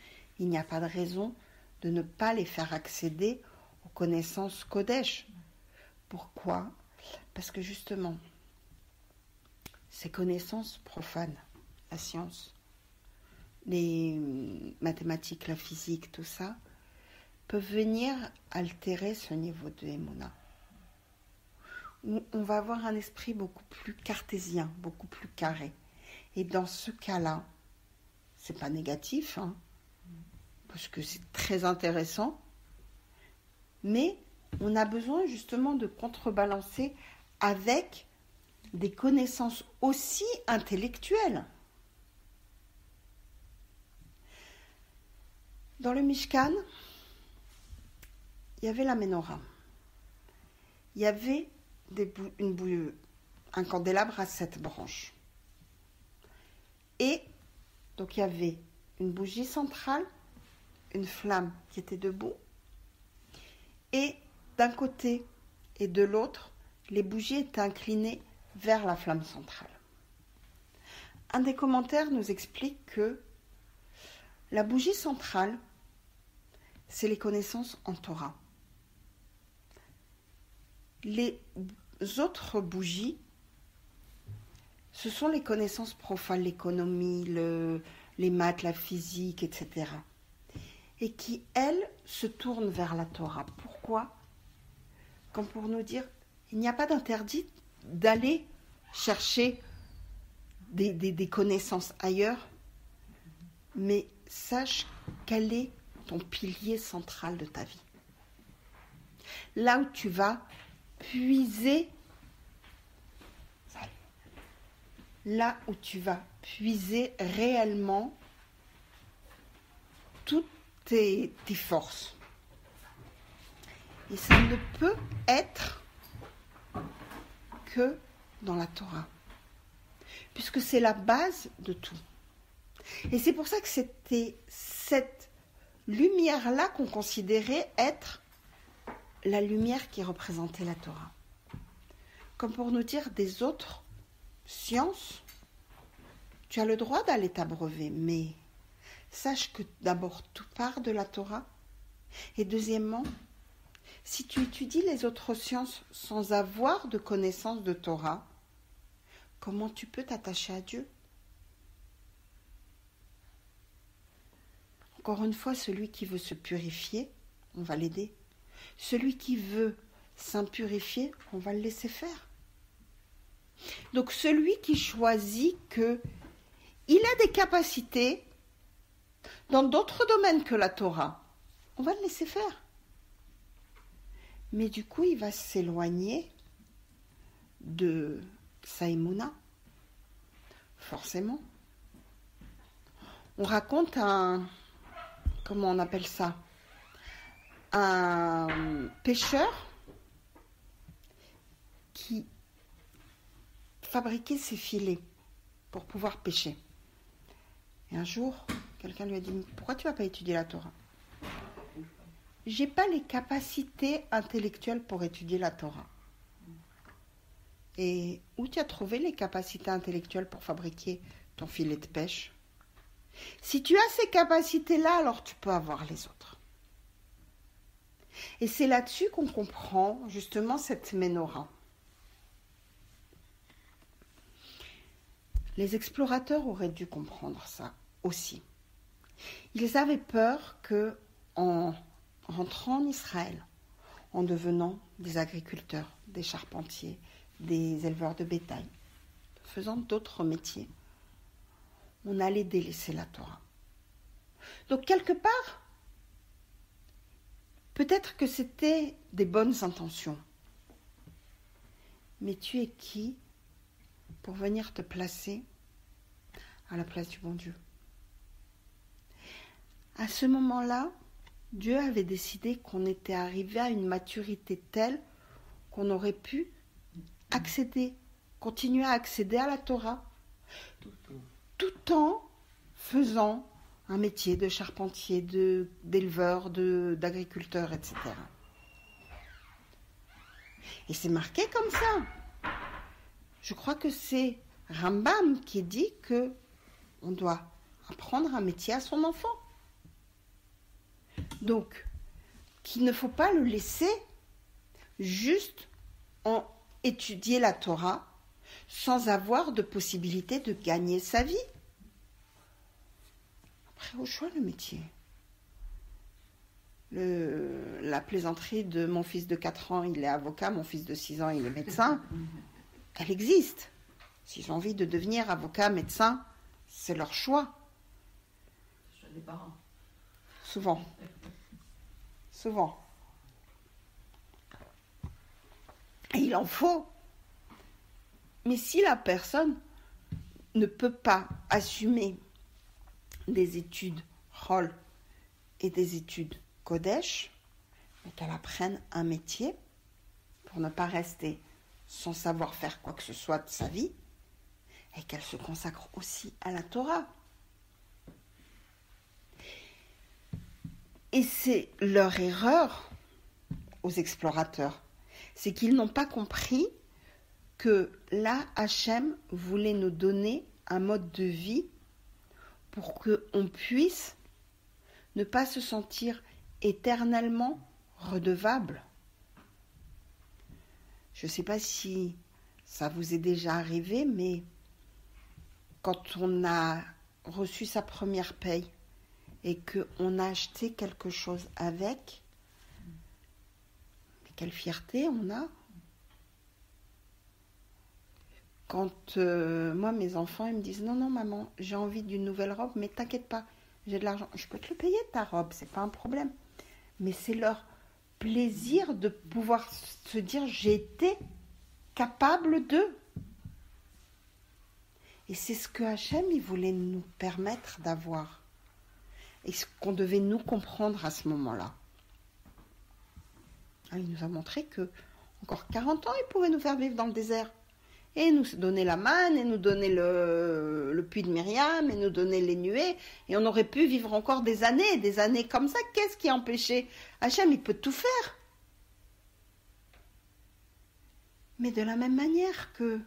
il n'y a pas de raison de ne pas les faire accéder aux connaissances Kodesh. Pourquoi ? Parce que justement, ces connaissances profanes, la science, les mathématiques, la physique, tout ça, peuvent venir altérer ce niveau de Emouna. Où on va avoir un esprit beaucoup plus cartésien, beaucoup plus carré. Et dans ce cas-là, c'est pas négatif, hein, parce que c'est très intéressant, mais on a besoin justement de contrebalancer avec des connaissances aussi intellectuelles. Dans le Mishkan, il y avait la Ménorah. Il y avait un candélabre à 7 branches. Et donc il y avait une bougie centrale, une flamme qui était debout, et d'un côté et de l'autre, les bougies étaient inclinées vers la flamme centrale. Un des commentaires nous explique que la bougie centrale, c'est les connaissances en Torah. Les autres bougies, ce sont les connaissances profanes, l'économie, les maths, la physique, etc. Et qui, elles, se tournent vers la Torah. Pourquoi ? Comme pour nous dire, il n'y a pas d'interdit d'aller chercher des connaissances ailleurs, mais sache quel est ton pilier central de ta vie. Là où tu vas puiser, réellement toutes tes forces. Et ça ne peut être que dans la Torah, puisque c'est la base de tout. Et c'est pour ça que c'était cette lumière-là qu'on considérait être la lumière qui représentait la Torah. Comme pour nous dire, des autres sciences, tu as le droit d'aller t'abreuver, mais sache que d'abord tout part de la Torah, et deuxièmement, si tu étudies les autres sciences sans avoir de connaissance de Torah, comment tu peux t'attacher à Dieu ? Encore une fois, celui qui veut se purifier, on va l'aider. Celui qui veut s'impurifier, on va le laisser faire. Donc celui qui choisit qu'il a des capacités dans d'autres domaines que la Torah, on va le laisser faire. Mais du coup, il va s'éloigner de sa émouna, forcément. on raconte comment on appelle ça, un pêcheur qui fabriquait ses filets pour pouvoir pêcher. Et un jour, quelqu'un lui a dit « Pourquoi tu ne vas pas étudier la Torah ?» « J'ai pas les capacités intellectuelles pour étudier la Torah. » Et où tu as trouvé les capacités intellectuelles pour fabriquer ton filet de pêche? Si tu as ces capacités-là, alors tu peux avoir les autres. Et c'est là-dessus qu'on comprend justement cette ménorah. Les explorateurs auraient dû comprendre ça aussi. Ils avaient peur que, en rentrant en Israël, en devenant des agriculteurs, des charpentiers, des éleveurs de bétail, faisant d'autres métiers, on allait délaisser la Torah. Donc quelque part, peut-être que c'était des bonnes intentions. Mais tu es qui pour venir te placer à la place du bon Dieu? À ce moment-là, Dieu avait décidé qu'on était arrivé à une maturité telle qu'on aurait pu continuer à accéder à la Torah, tout en faisant un métier de charpentier, d'éleveur, d'agriculteur, etc. Et c'est marqué comme ça. Je crois que c'est Rambam qui dit que on doit apprendre un métier à son enfant. Donc, qu'il ne faut pas le laisser juste en étudier la Torah sans avoir de possibilité de gagner sa vie. Après, au choix, le métier. La plaisanterie de mon fils de 4 ans, il est avocat, mon fils de 6 ans, il est médecin, elle existe. S'ils ont envie de devenir avocat, médecin, c'est leur choix. C'est le choix des parents. Souvent. Et il en faut. Mais si la personne ne peut pas assumer des études Chol et des études Kodesh, mais qu'elle apprenne un métier pour ne pas rester sans savoir faire quoi que ce soit de sa vie, et qu'elle se consacre aussi à la Torah. Et c'est leur erreur aux explorateurs, c'est qu'ils n'ont pas compris que là, Hachem voulait nous donner un mode de vie pour qu'on puisse ne pas se sentir éternellement redevable. Je ne sais pas si ça vous est déjà arrivé, mais quand on a reçu sa première paye et qu'on a acheté quelque chose avec, quelle fierté on a. Quand moi, mes enfants, ils me disent « Non, maman, j'ai envie d'une nouvelle robe, mais t'inquiète pas, j'ai de l'argent. Je peux te le payer, ta robe, c'est pas un problème. » Mais c'est leur plaisir de pouvoir se dire « J'ai été capable de. » Et c'est ce que Hachem, il voulait nous permettre d'avoir. Et ce qu'on devait nous comprendre à ce moment-là. Il nous a montré que encore 40 ans, il pouvait nous faire vivre dans le désert. Et nous donner la manne, et nous donner le puits de Myriam, et nous donner les nuées. Et on aurait pu vivre encore des années comme ça. Qu'est-ce qui empêchait Hachem, il peut tout faire. Mais de la même manière que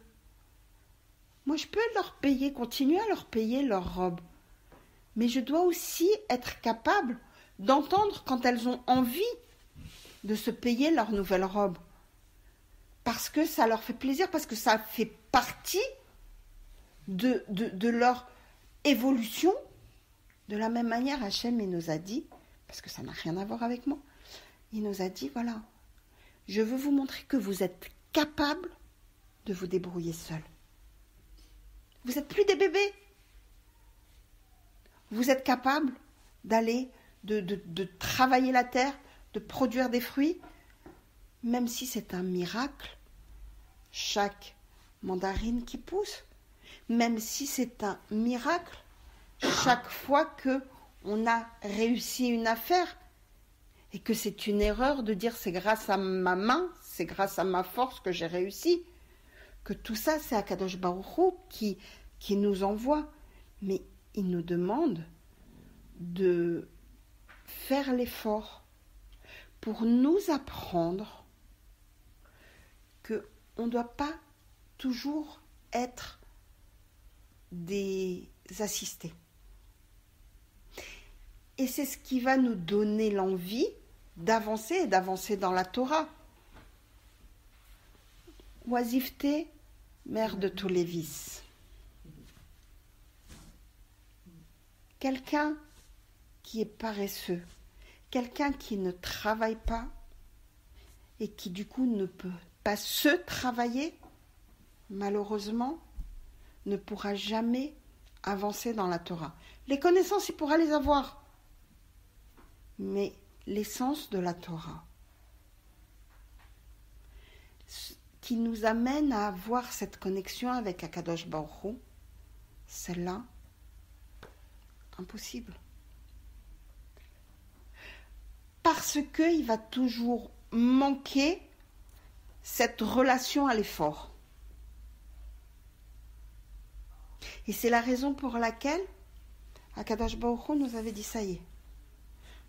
moi, je peux continuer à leur payer leur robe. Mais je dois aussi être capable d'entendre quand elles ont envie de se payer leur nouvelle robe. Parce que ça leur fait plaisir, parce que ça fait partie de leur évolution. De la même manière, Hachem, il nous a dit, parce que ça n'a rien à voir avec moi, il nous a dit, voilà, je veux vous montrer que vous êtes capable de vous débrouiller seul. Vous n'êtes plus des bébés. Vous êtes capable d'aller, de travailler la terre, de produire des fruits, même si c'est un miracle, chaque mandarine qui pousse, même si c'est un miracle, chaque fois que on a réussi une affaire et que c'est une erreur de dire c'est grâce à ma main, c'est grâce à ma force que j'ai réussi, que tout ça c'est Akadosh Baruch Hu qui nous envoie, mais il nous demande de faire l'effort pour nous apprendre qu'on ne doit pas toujours être des assistés. Et c'est ce qui va nous donner l'envie d'avancer et d'avancer dans la Torah. Oisiveté, mère de tous les vices. Quelqu'un qui est paresseux, quelqu'un qui ne travaille pas et qui du coup ne peut pas se travailler, malheureusement, ne pourra jamais avancer dans la Torah. Les connaissances, il pourra les avoir, mais l'essence de la Torah, qui nous amène à avoir cette connexion avec Akadosh Baruch Hu, celle-là, impossible. Parce qu'il va toujours manquer cette relation à l'effort. Et c'est la raison pour laquelle Akadosh Baruch Hu nous avait dit, ça y est,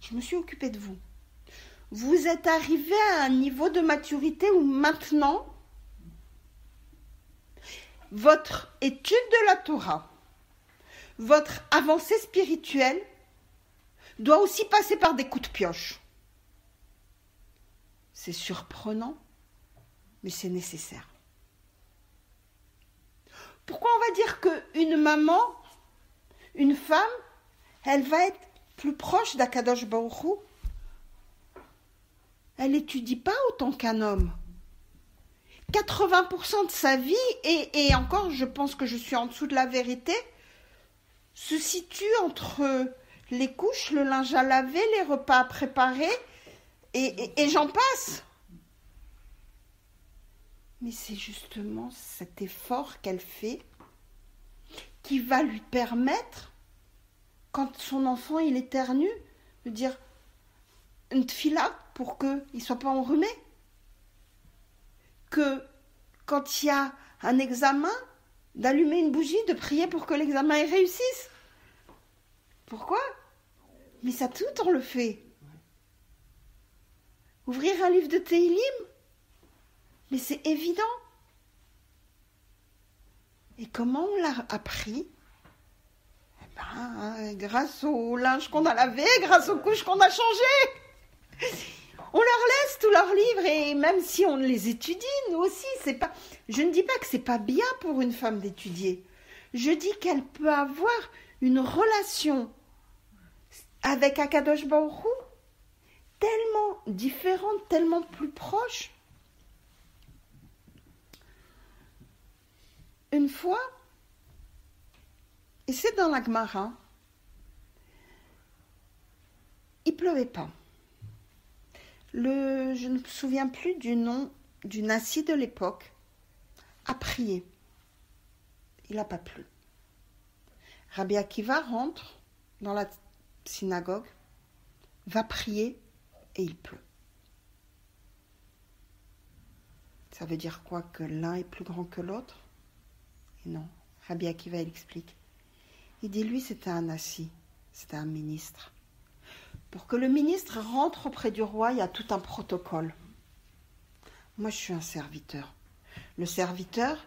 je me suis occupée de vous. Vous êtes arrivé à un niveau de maturité où maintenant, votre étude de la Torah, votre avancée spirituelle doit aussi passer par des coups de pioche. C'est surprenant, mais c'est nécessaire. Pourquoi on va dire qu'une maman, une femme, elle va être plus proche d'Akadosh Baruch Hu? Elle n'étudie pas autant qu'un homme. 80% de sa vie, et encore, je pense que je suis en dessous de la vérité, se situe entre les couches, le linge à laver, les repas à préparer, et j'en passe. Mais c'est justement cet effort qu'elle fait qui va lui permettre, quand son enfant il éternue, de dire une tfila pour qu'il ne soit pas enrhumé. Que quand il y a un examen, d'allumer une bougie, de prier pour que l'examen y réussisse. Pourquoi? Mais ça tout on le fait. Ouvrir un livre de Tehillim, mais c'est évident. Et comment on l'a appris? Grâce au linge qu'on a lavé, grâce aux couches qu'on a changées. On leur laisse tous leurs livres, et même si on les étudie, nous aussi, c'est pas. Je ne dis pas que c'est pas bien pour une femme d'étudier. Je dis qu'elle peut avoir une relation avec Akadosh Baruch Hu tellement différente, tellement plus proche. Une fois, et c'est dans la Gemara, il pleuvait pas. Je ne me souviens plus du nom du nasi de l'époque, a prié. Il n'a pas plu. Rabbi Akiva rentre dans la synagogue, va prier et il pleut. Ça veut dire quoi? Que l'un est plus grand que l'autre? Et non. Rabbi Akiva, il explique. Il dit, lui, c'était un nasi, c'était un ministre. Pour que le ministre rentre auprès du roi, il y a tout un protocole. Moi, je suis un serviteur. Le serviteur,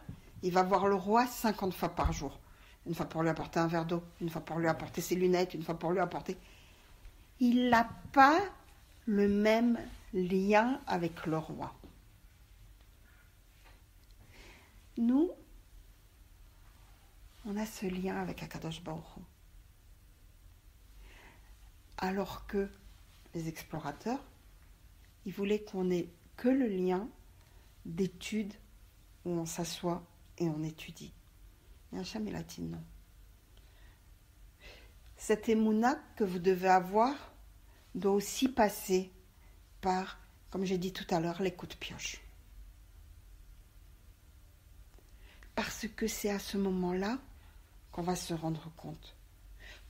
il va voir le roi 50 fois par jour. Une fois pour lui apporter un verre d'eau, une fois pour lui apporter ses lunettes, une fois pour lui apporter... Il n'a pas le même lien avec le roi. Nous, on a ce lien avec Akadosh Baruch Hu. Alors que les explorateurs, ils voulaient qu'on ait que le lien d'étude où on s'assoit et on étudie. Et Hachem il a dit non. Cette émouna que vous devez avoir doit aussi passer par, comme j'ai dit tout à l'heure, les coups de pioche. Parce que c'est à ce moment-là qu'on va se rendre compte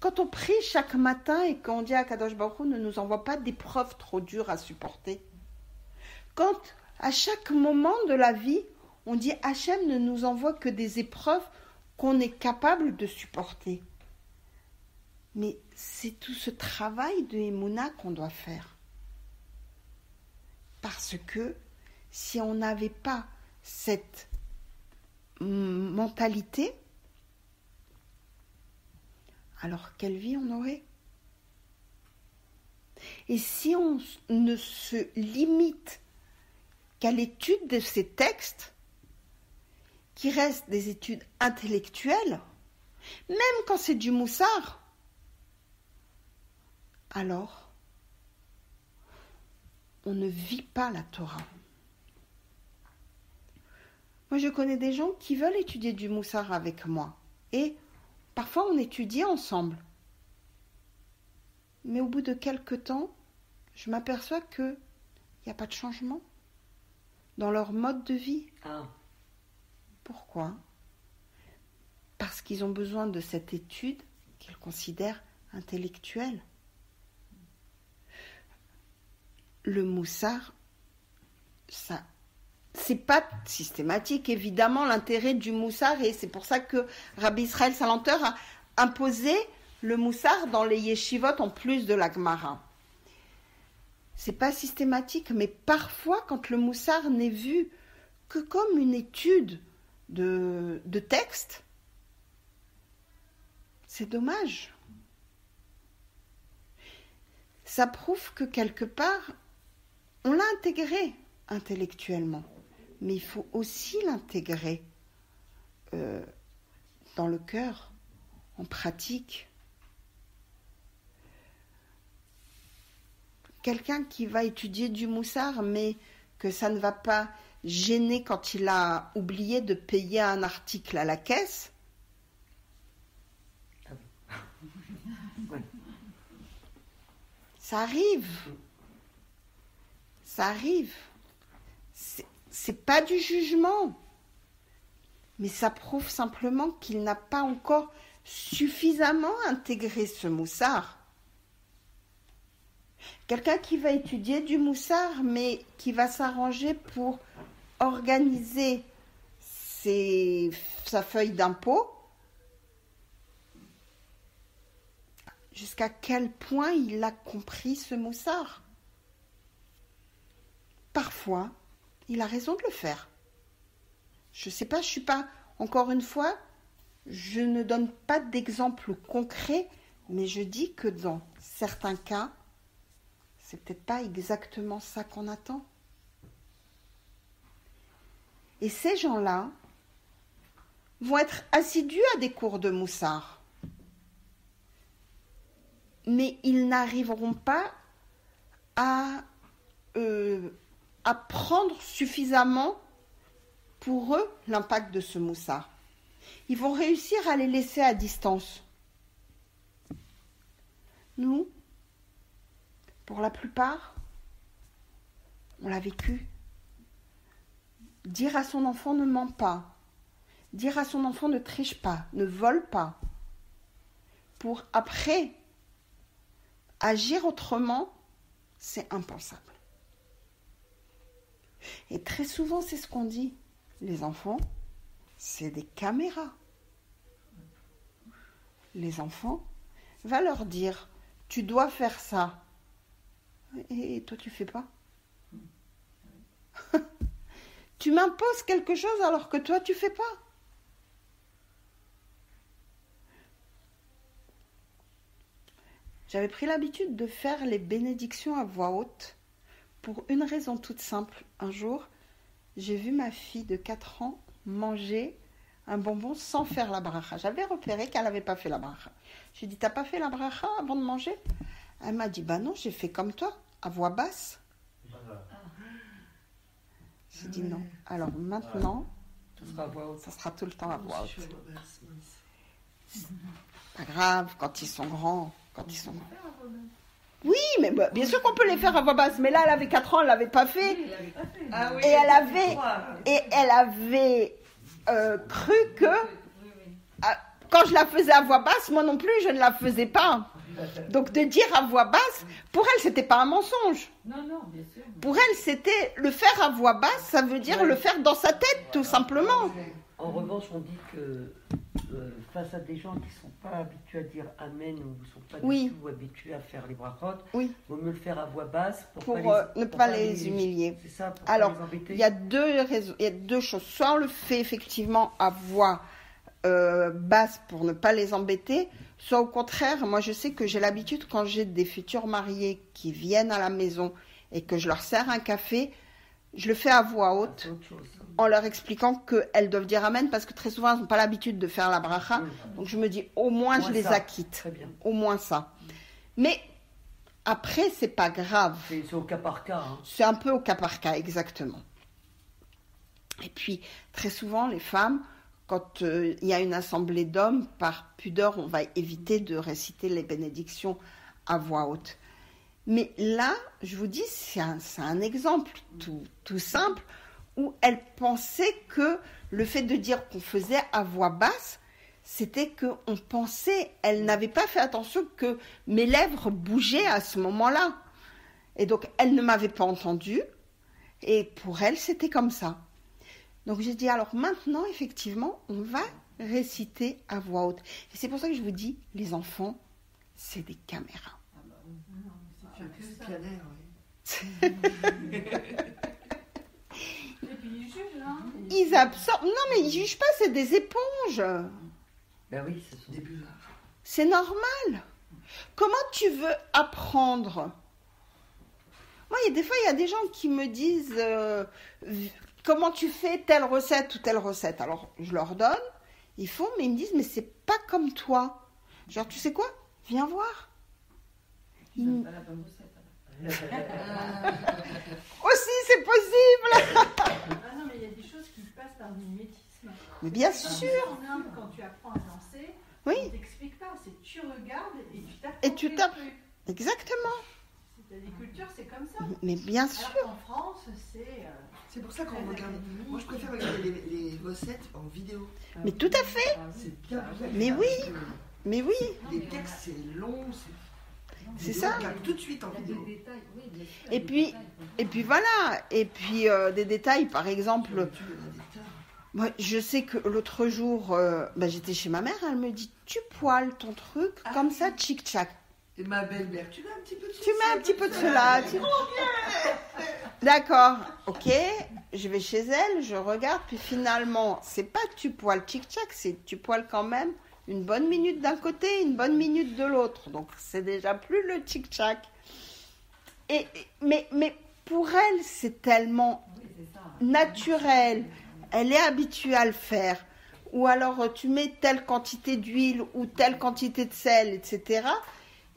Quand on prie chaque matin et qu'on dit à Kadosh Baruch Hu ne nous envoie pas d'épreuves trop dures à supporter. Quand à chaque moment de la vie, on dit Hachem ne nous envoie que des épreuves qu'on est capable de supporter. Mais c'est tout ce travail de Emouna qu'on doit faire. Parce que si on n'avait pas cette mentalité, alors quelle vie on aurait? Et si on ne se limite qu'à l'étude de ces textes, qui restent des études intellectuelles, même quand c'est du moussard, alors on ne vit pas la Torah. Moi, je connais des gens qui veulent étudier du moussard avec moi. Et parfois, on étudie ensemble. Mais au bout de quelques temps, je m'aperçois qu'il n'y a pas de changement dans leur mode de vie. Ah, Pourquoi? Parce qu'ils ont besoin de cette étude qu'ils considèrent intellectuelle. Le moussard, ça, c'est pas systématique, évidemment, l'intérêt du moussard, et c'est pour ça que Rabbi Israël Salanter a imposé le moussard dans les yeshivot en plus de la Gemara. C'est pas systématique, mais parfois, quand le moussard n'est vu que comme une étude de texte, c'est dommage. Ça prouve que quelque part, on l'a intégré intellectuellement, mais il faut aussi l'intégrer dans le cœur, en pratique. Quelqu'un qui va étudier du moussard, mais que ça ne va pas gêner quand il a oublié de payer un article à la caisse, ça arrive. Ça arrive. C'est pas du jugement. Mais ça prouve simplement qu'il n'a pas encore suffisamment intégré ce moussard. Quelqu'un qui va étudier du moussard, mais qui va s'arranger pour organiser sa feuille d'impôt, jusqu'à quel point il a compris ce moussard? Parfois, il a raison de le faire. Je ne sais pas, je ne suis pas, encore une fois, je ne donne pas d'exemple concret, mais je dis que dans certains cas, c'est peut-être pas exactement ça qu'on attend. Et ces gens-là vont être assidus à des cours de moussard. Mais ils n'arriveront pas à prendre suffisamment pour eux l'impact de ce moussard. Ils vont réussir à les laisser à distance. Nous, pour la plupart, on l'a vécu. Dire à son enfant ne ment pas. Dire à son enfant ne triche pas, ne vole pas. Pour après agir autrement, c'est impensable. Et très souvent, c'est ce qu'on dit. Les enfants, c'est des caméras. Les enfants, va leur dire, tu dois faire ça. Et toi, tu fais pas. Tu m'imposes quelque chose alors que toi, tu fais pas. J'avais pris l'habitude de faire les bénédictions à voix haute pour une raison toute simple. Un jour, j'ai vu ma fille de 4 ans manger un bonbon sans faire la bracha. J'avais repéré qu'elle n'avait pas fait la bracha. J'ai dit, t'as pas fait la bracha avant de manger? Elle m'a dit, bah non, j'ai fait comme toi, à voix basse. J'ai dit non. Alors maintenant, ça sera tout le temps à voix haute. Pas grave, quand ils sont grands. Oui, mais bah, bien sûr qu'on peut les faire à voix basse. Mais là, elle avait 4 ans, elle l'avait pas fait. Ah oui, Et elle avait cru que quand je la faisais à voix basse, moi non plus, je ne la faisais pas. Donc de dire à voix basse, pour elle, c'était pas un mensonge. Non, non, bien sûr. Pour elle, c'était le faire à voix basse, ça veut dire le faire dans sa tête, tout simplement. En revanche, on dit que face à des gens qui ne sont pas habitués à dire Amen ou ne sont pas du tout habitués à faire les brachot, il vaut mieux le faire à voix basse pour ne pas les humilier. C'est ça, pour Alors, pas les embêter. il y a deux choses. Soit on le fait effectivement à voix basse pour ne pas les embêter, soit au contraire, moi je sais que j'ai l'habitude quand j'ai des futurs mariés qui viennent à la maison et que je leur sers un café, je le fais à voix haute. En leur expliquant qu'elles doivent dire Amen, parce que très souvent, elles n'ont pas l'habitude de faire la bracha. Donc je me dis, au moins, je les acquitte. Très bien. Au moins ça. Mais après, c'est pas grave. C'est au cas par cas. Hein. C'est un peu au cas par cas, exactement. Et puis, très souvent, les femmes, quand il y a une assemblée d'hommes, par pudeur, on va éviter de réciter les bénédictions à voix haute. Mais là, je vous dis, c'est un exemple tout simple, où elle pensait que le fait de dire qu'on faisait à voix basse, c'était qu'on pensait, elle n'avait pas fait attention que mes lèvres bougeaient à ce moment-là. Et donc, elle ne m'avait pas entendue, et pour elle, c'était comme ça. Donc, j'ai dit, alors maintenant, effectivement, on va réciter à voix haute. Et c'est pour ça que je vous dis, les enfants, c'est des caméras. Et puis ils jugent, hein. Ils absorbent. Non, mais ils jugent pas, c'est des éponges. Ben oui, ce sont des buvards. C'est normal. Comment tu veux apprendre? Moi, des fois, il y a des gens qui me disent comment tu fais telle recette ou telle recette. Alors, je leur donne, ils font, mais ils me disent, mais c'est pas comme toi. Genre, tu sais quoi? Viens voir. Pas la bonne recette. Aussi, c'est possible. Ah non, mais il y a des choses qui passent par du mimétisme. Mais bien Comme sûr. En Inde, quand tu apprends à danser, Oui. on ne t'explique pas. C'est tu regardes et tu tapes. Et tu tapes. Exactement. T'as des cultures, c'est comme ça. Mais bien sûr. Alors qu'en France, c'est. C'est pour ça qu'on regarde. Moi, je préfère regarder les recettes en vidéo. Mais tout à fait. C'est bien plus agréable. Mais oui. Parce que Mais oui. Les textes, c'est long. C'est vidéo, ça. on regarde tout de suite en Il y a des vidéo. détails, oui, bien sûr. Et puis, voilà. Et puis, des détails, par exemple. Tu le dis tard. Moi, je sais que l'autre jour, j'étais chez ma mère, elle me dit, tu poêles ton truc comme ça, tchic-tchac. Et ma belle-mère, tu mets un petit peu de Tu mets un petit peu de cela. D'accord, ok. Je vais chez elle, je regarde, puis finalement, c'est pas tu poêles tchic-tchac, c'est tu poêles quand même une bonne minute d'un côté, une bonne minute de l'autre. Donc, c'est déjà plus le tchic-tchac. Mais pour elle, c'est tellement Oui, c'est ça. naturel. Elle est habituée à le faire. Ou alors, tu mets telle quantité d'huile ou telle quantité de sel, etc.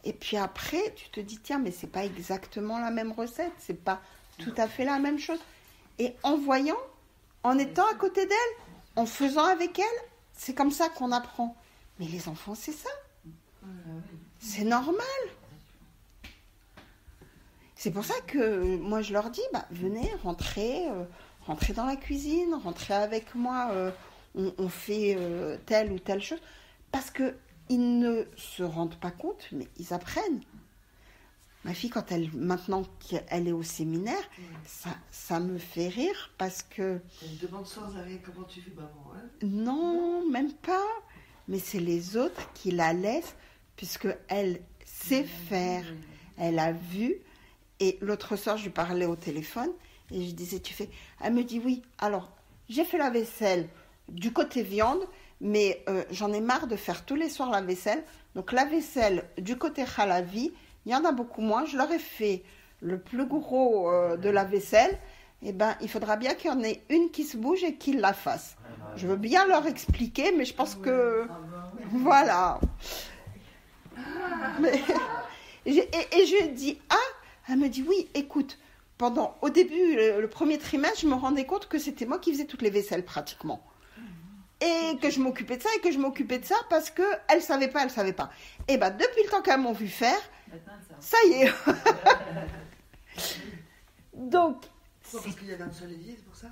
Et puis après, tu te dis, tiens, mais c'est pas exactement la même recette, c'est pas tout à fait la même chose. Et en voyant, en étant à côté d'elle, en faisant avec elle, c'est comme ça qu'on apprend. Mais les enfants, c'est ça. C'est normal. C'est pour ça que moi, je leur dis, venez, rentrez dans la cuisine, rentrez avec moi, on fait telle ou telle chose. Parce que ils ne se rendent pas compte, mais ils apprennent. Ma fille, maintenant qu'elle est au séminaire, ça me fait rire parce que... Elle me demande sans arrêt comment tu fais, maman. Hein? Non, même pas. Mais c'est les autres qui la laissent, puisque elle sait faire. Elle a vu. Et l'autre soir, je lui parlais au téléphone et je disais, tu fais... Elle me dit, oui, alors, j'ai fait la vaisselle du côté viande, mais j'en ai marre de faire tous les soirs la vaisselle. Donc la vaisselle du côté halavi, il y en a beaucoup moins. Je leur ai fait le plus gros de la vaisselle. Eh ben, il faudra bien qu'il y en ait une qui se bouge et qui la fasse. Je veux bien leur expliquer, mais je pense que... Voilà. Mais... et je dis, elle me dit, oui, écoute, au début, le premier trimestre, je me rendais compte que c'était moi qui faisais toutes les vaisselles pratiquement. Et que je m'occupais de ça, parce qu'elle savait pas. Et depuis le temps qu'elles m'ont vu faire, ça y est. Donc... Parce qu'il y a un seul évier, c'est pour ça?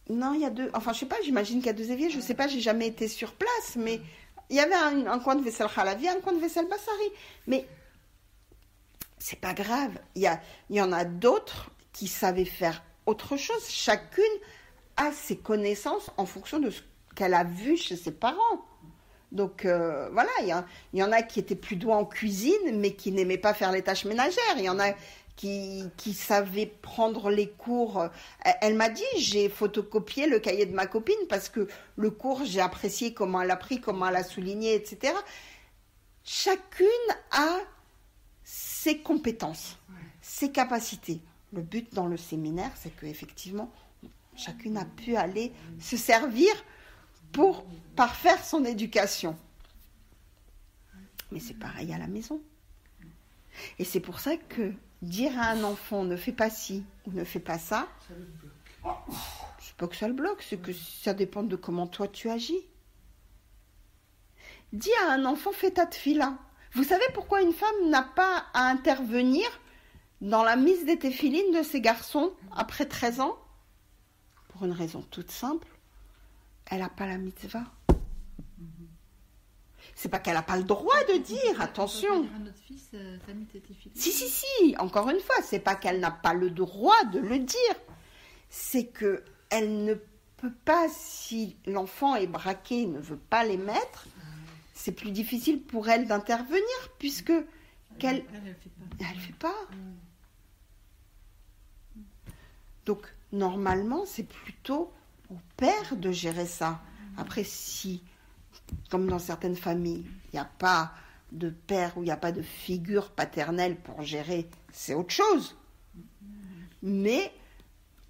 Non, il y a deux. Enfin, je sais pas, j'imagine qu'il y a deux éviers. Je sais pas, j'ai jamais été sur place, mais Il y avait un coin de vaisselle Halavi, un coin de vaisselle Bassari. Mais c'est pas grave. Il y en a d'autres qui savaient faire autre chose. Chacune a ses connaissances en fonction de ce qu'elle a vu chez ses parents. Donc voilà, il y en a qui étaient plus doués en cuisine, mais qui n'aimaient pas faire les tâches ménagères. Il y en a qui savaient prendre les cours. Elle m'a dit, j'ai photocopié le cahier de ma copine parce que le cours, j'ai apprécié comment elle a pris, comment elle a souligné, etc. Chacune a ses compétences, ses capacités. Le but dans le séminaire, c'est qu'effectivement, chacune a pu aller se servir pour parfaire son éducation. Mais c'est pareil à la maison. Et c'est pour ça que dire à un enfant ne fais pas ci ou ne fais pas ça, c'est pas que ça le bloque, c'est que ça dépend de comment toi tu agis. Dis à un enfant fais ta tefila. Vous savez pourquoi une femme n'a pas à intervenir dans la mise des téphilines de ses garçons après 13 ans? Pour une raison toute simple, elle n'a pas la mitzvah. C'est pas qu'elle n'a pas le droit de dire, attention. Dire à notre fils, t'as mis tes téphilines. Si, encore une fois, c'est pas qu'elle n'a pas le droit de le dire. C'est que elle ne peut pas, si l'enfant est braqué et ne veut pas les mettre, c'est plus difficile pour elle d'intervenir puisque elle fait pas. Donc normalement, c'est plutôt au père de gérer ça. Après, si, comme dans certaines familles, il n'y a pas de père ou il n'y a pas de figure paternelle pour gérer, c'est autre chose. Mais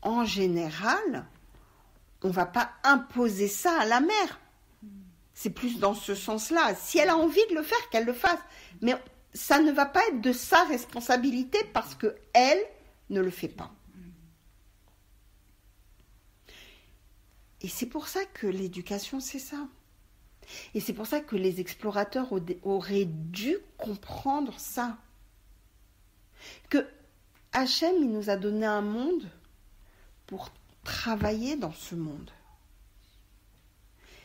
en général, on ne va pas imposer ça à la mère. C'est plus dans ce sens-là. Si elle a envie de le faire, qu'elle le fasse. Mais ça ne va pas être de sa responsabilité parce qu'elle ne le fait pas. Et c'est pour ça que l'éducation, c'est ça. Et c'est pour ça que les explorateurs auraient dû comprendre ça. Que Hachem, il nous a donné un monde pour travailler dans ce monde.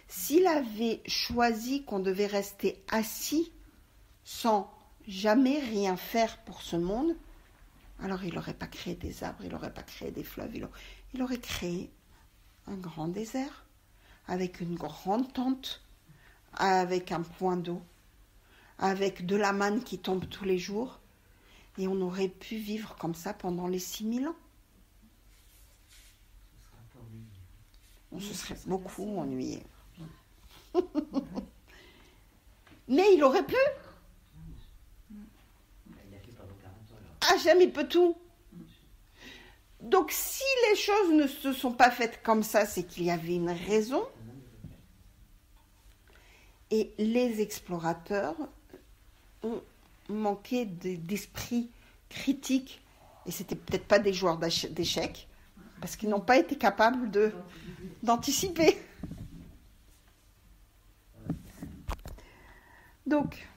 S'il avait choisi qu'on devait rester assis sans jamais rien faire pour ce monde, alors il n'aurait pas créé des arbres, il n'aurait pas créé des fleuves, il aurait créé un grand désert avec une grande tente, avec un point d'eau, avec de la manne qui tombe tous les jours, et on aurait pu vivre comme ça pendant les 6000 ans. On se serait beaucoup ennuyé. Mais il aurait pu. Hachem, il peut tout. Donc si les choses ne se sont pas faites comme ça, c'est qu'il y avait une raison. Et les explorateurs ont manqué d'esprit critique. Et c'était peut-être pas des joueurs d'échecs, parce qu'ils n'ont pas été capables d'anticiper. Donc,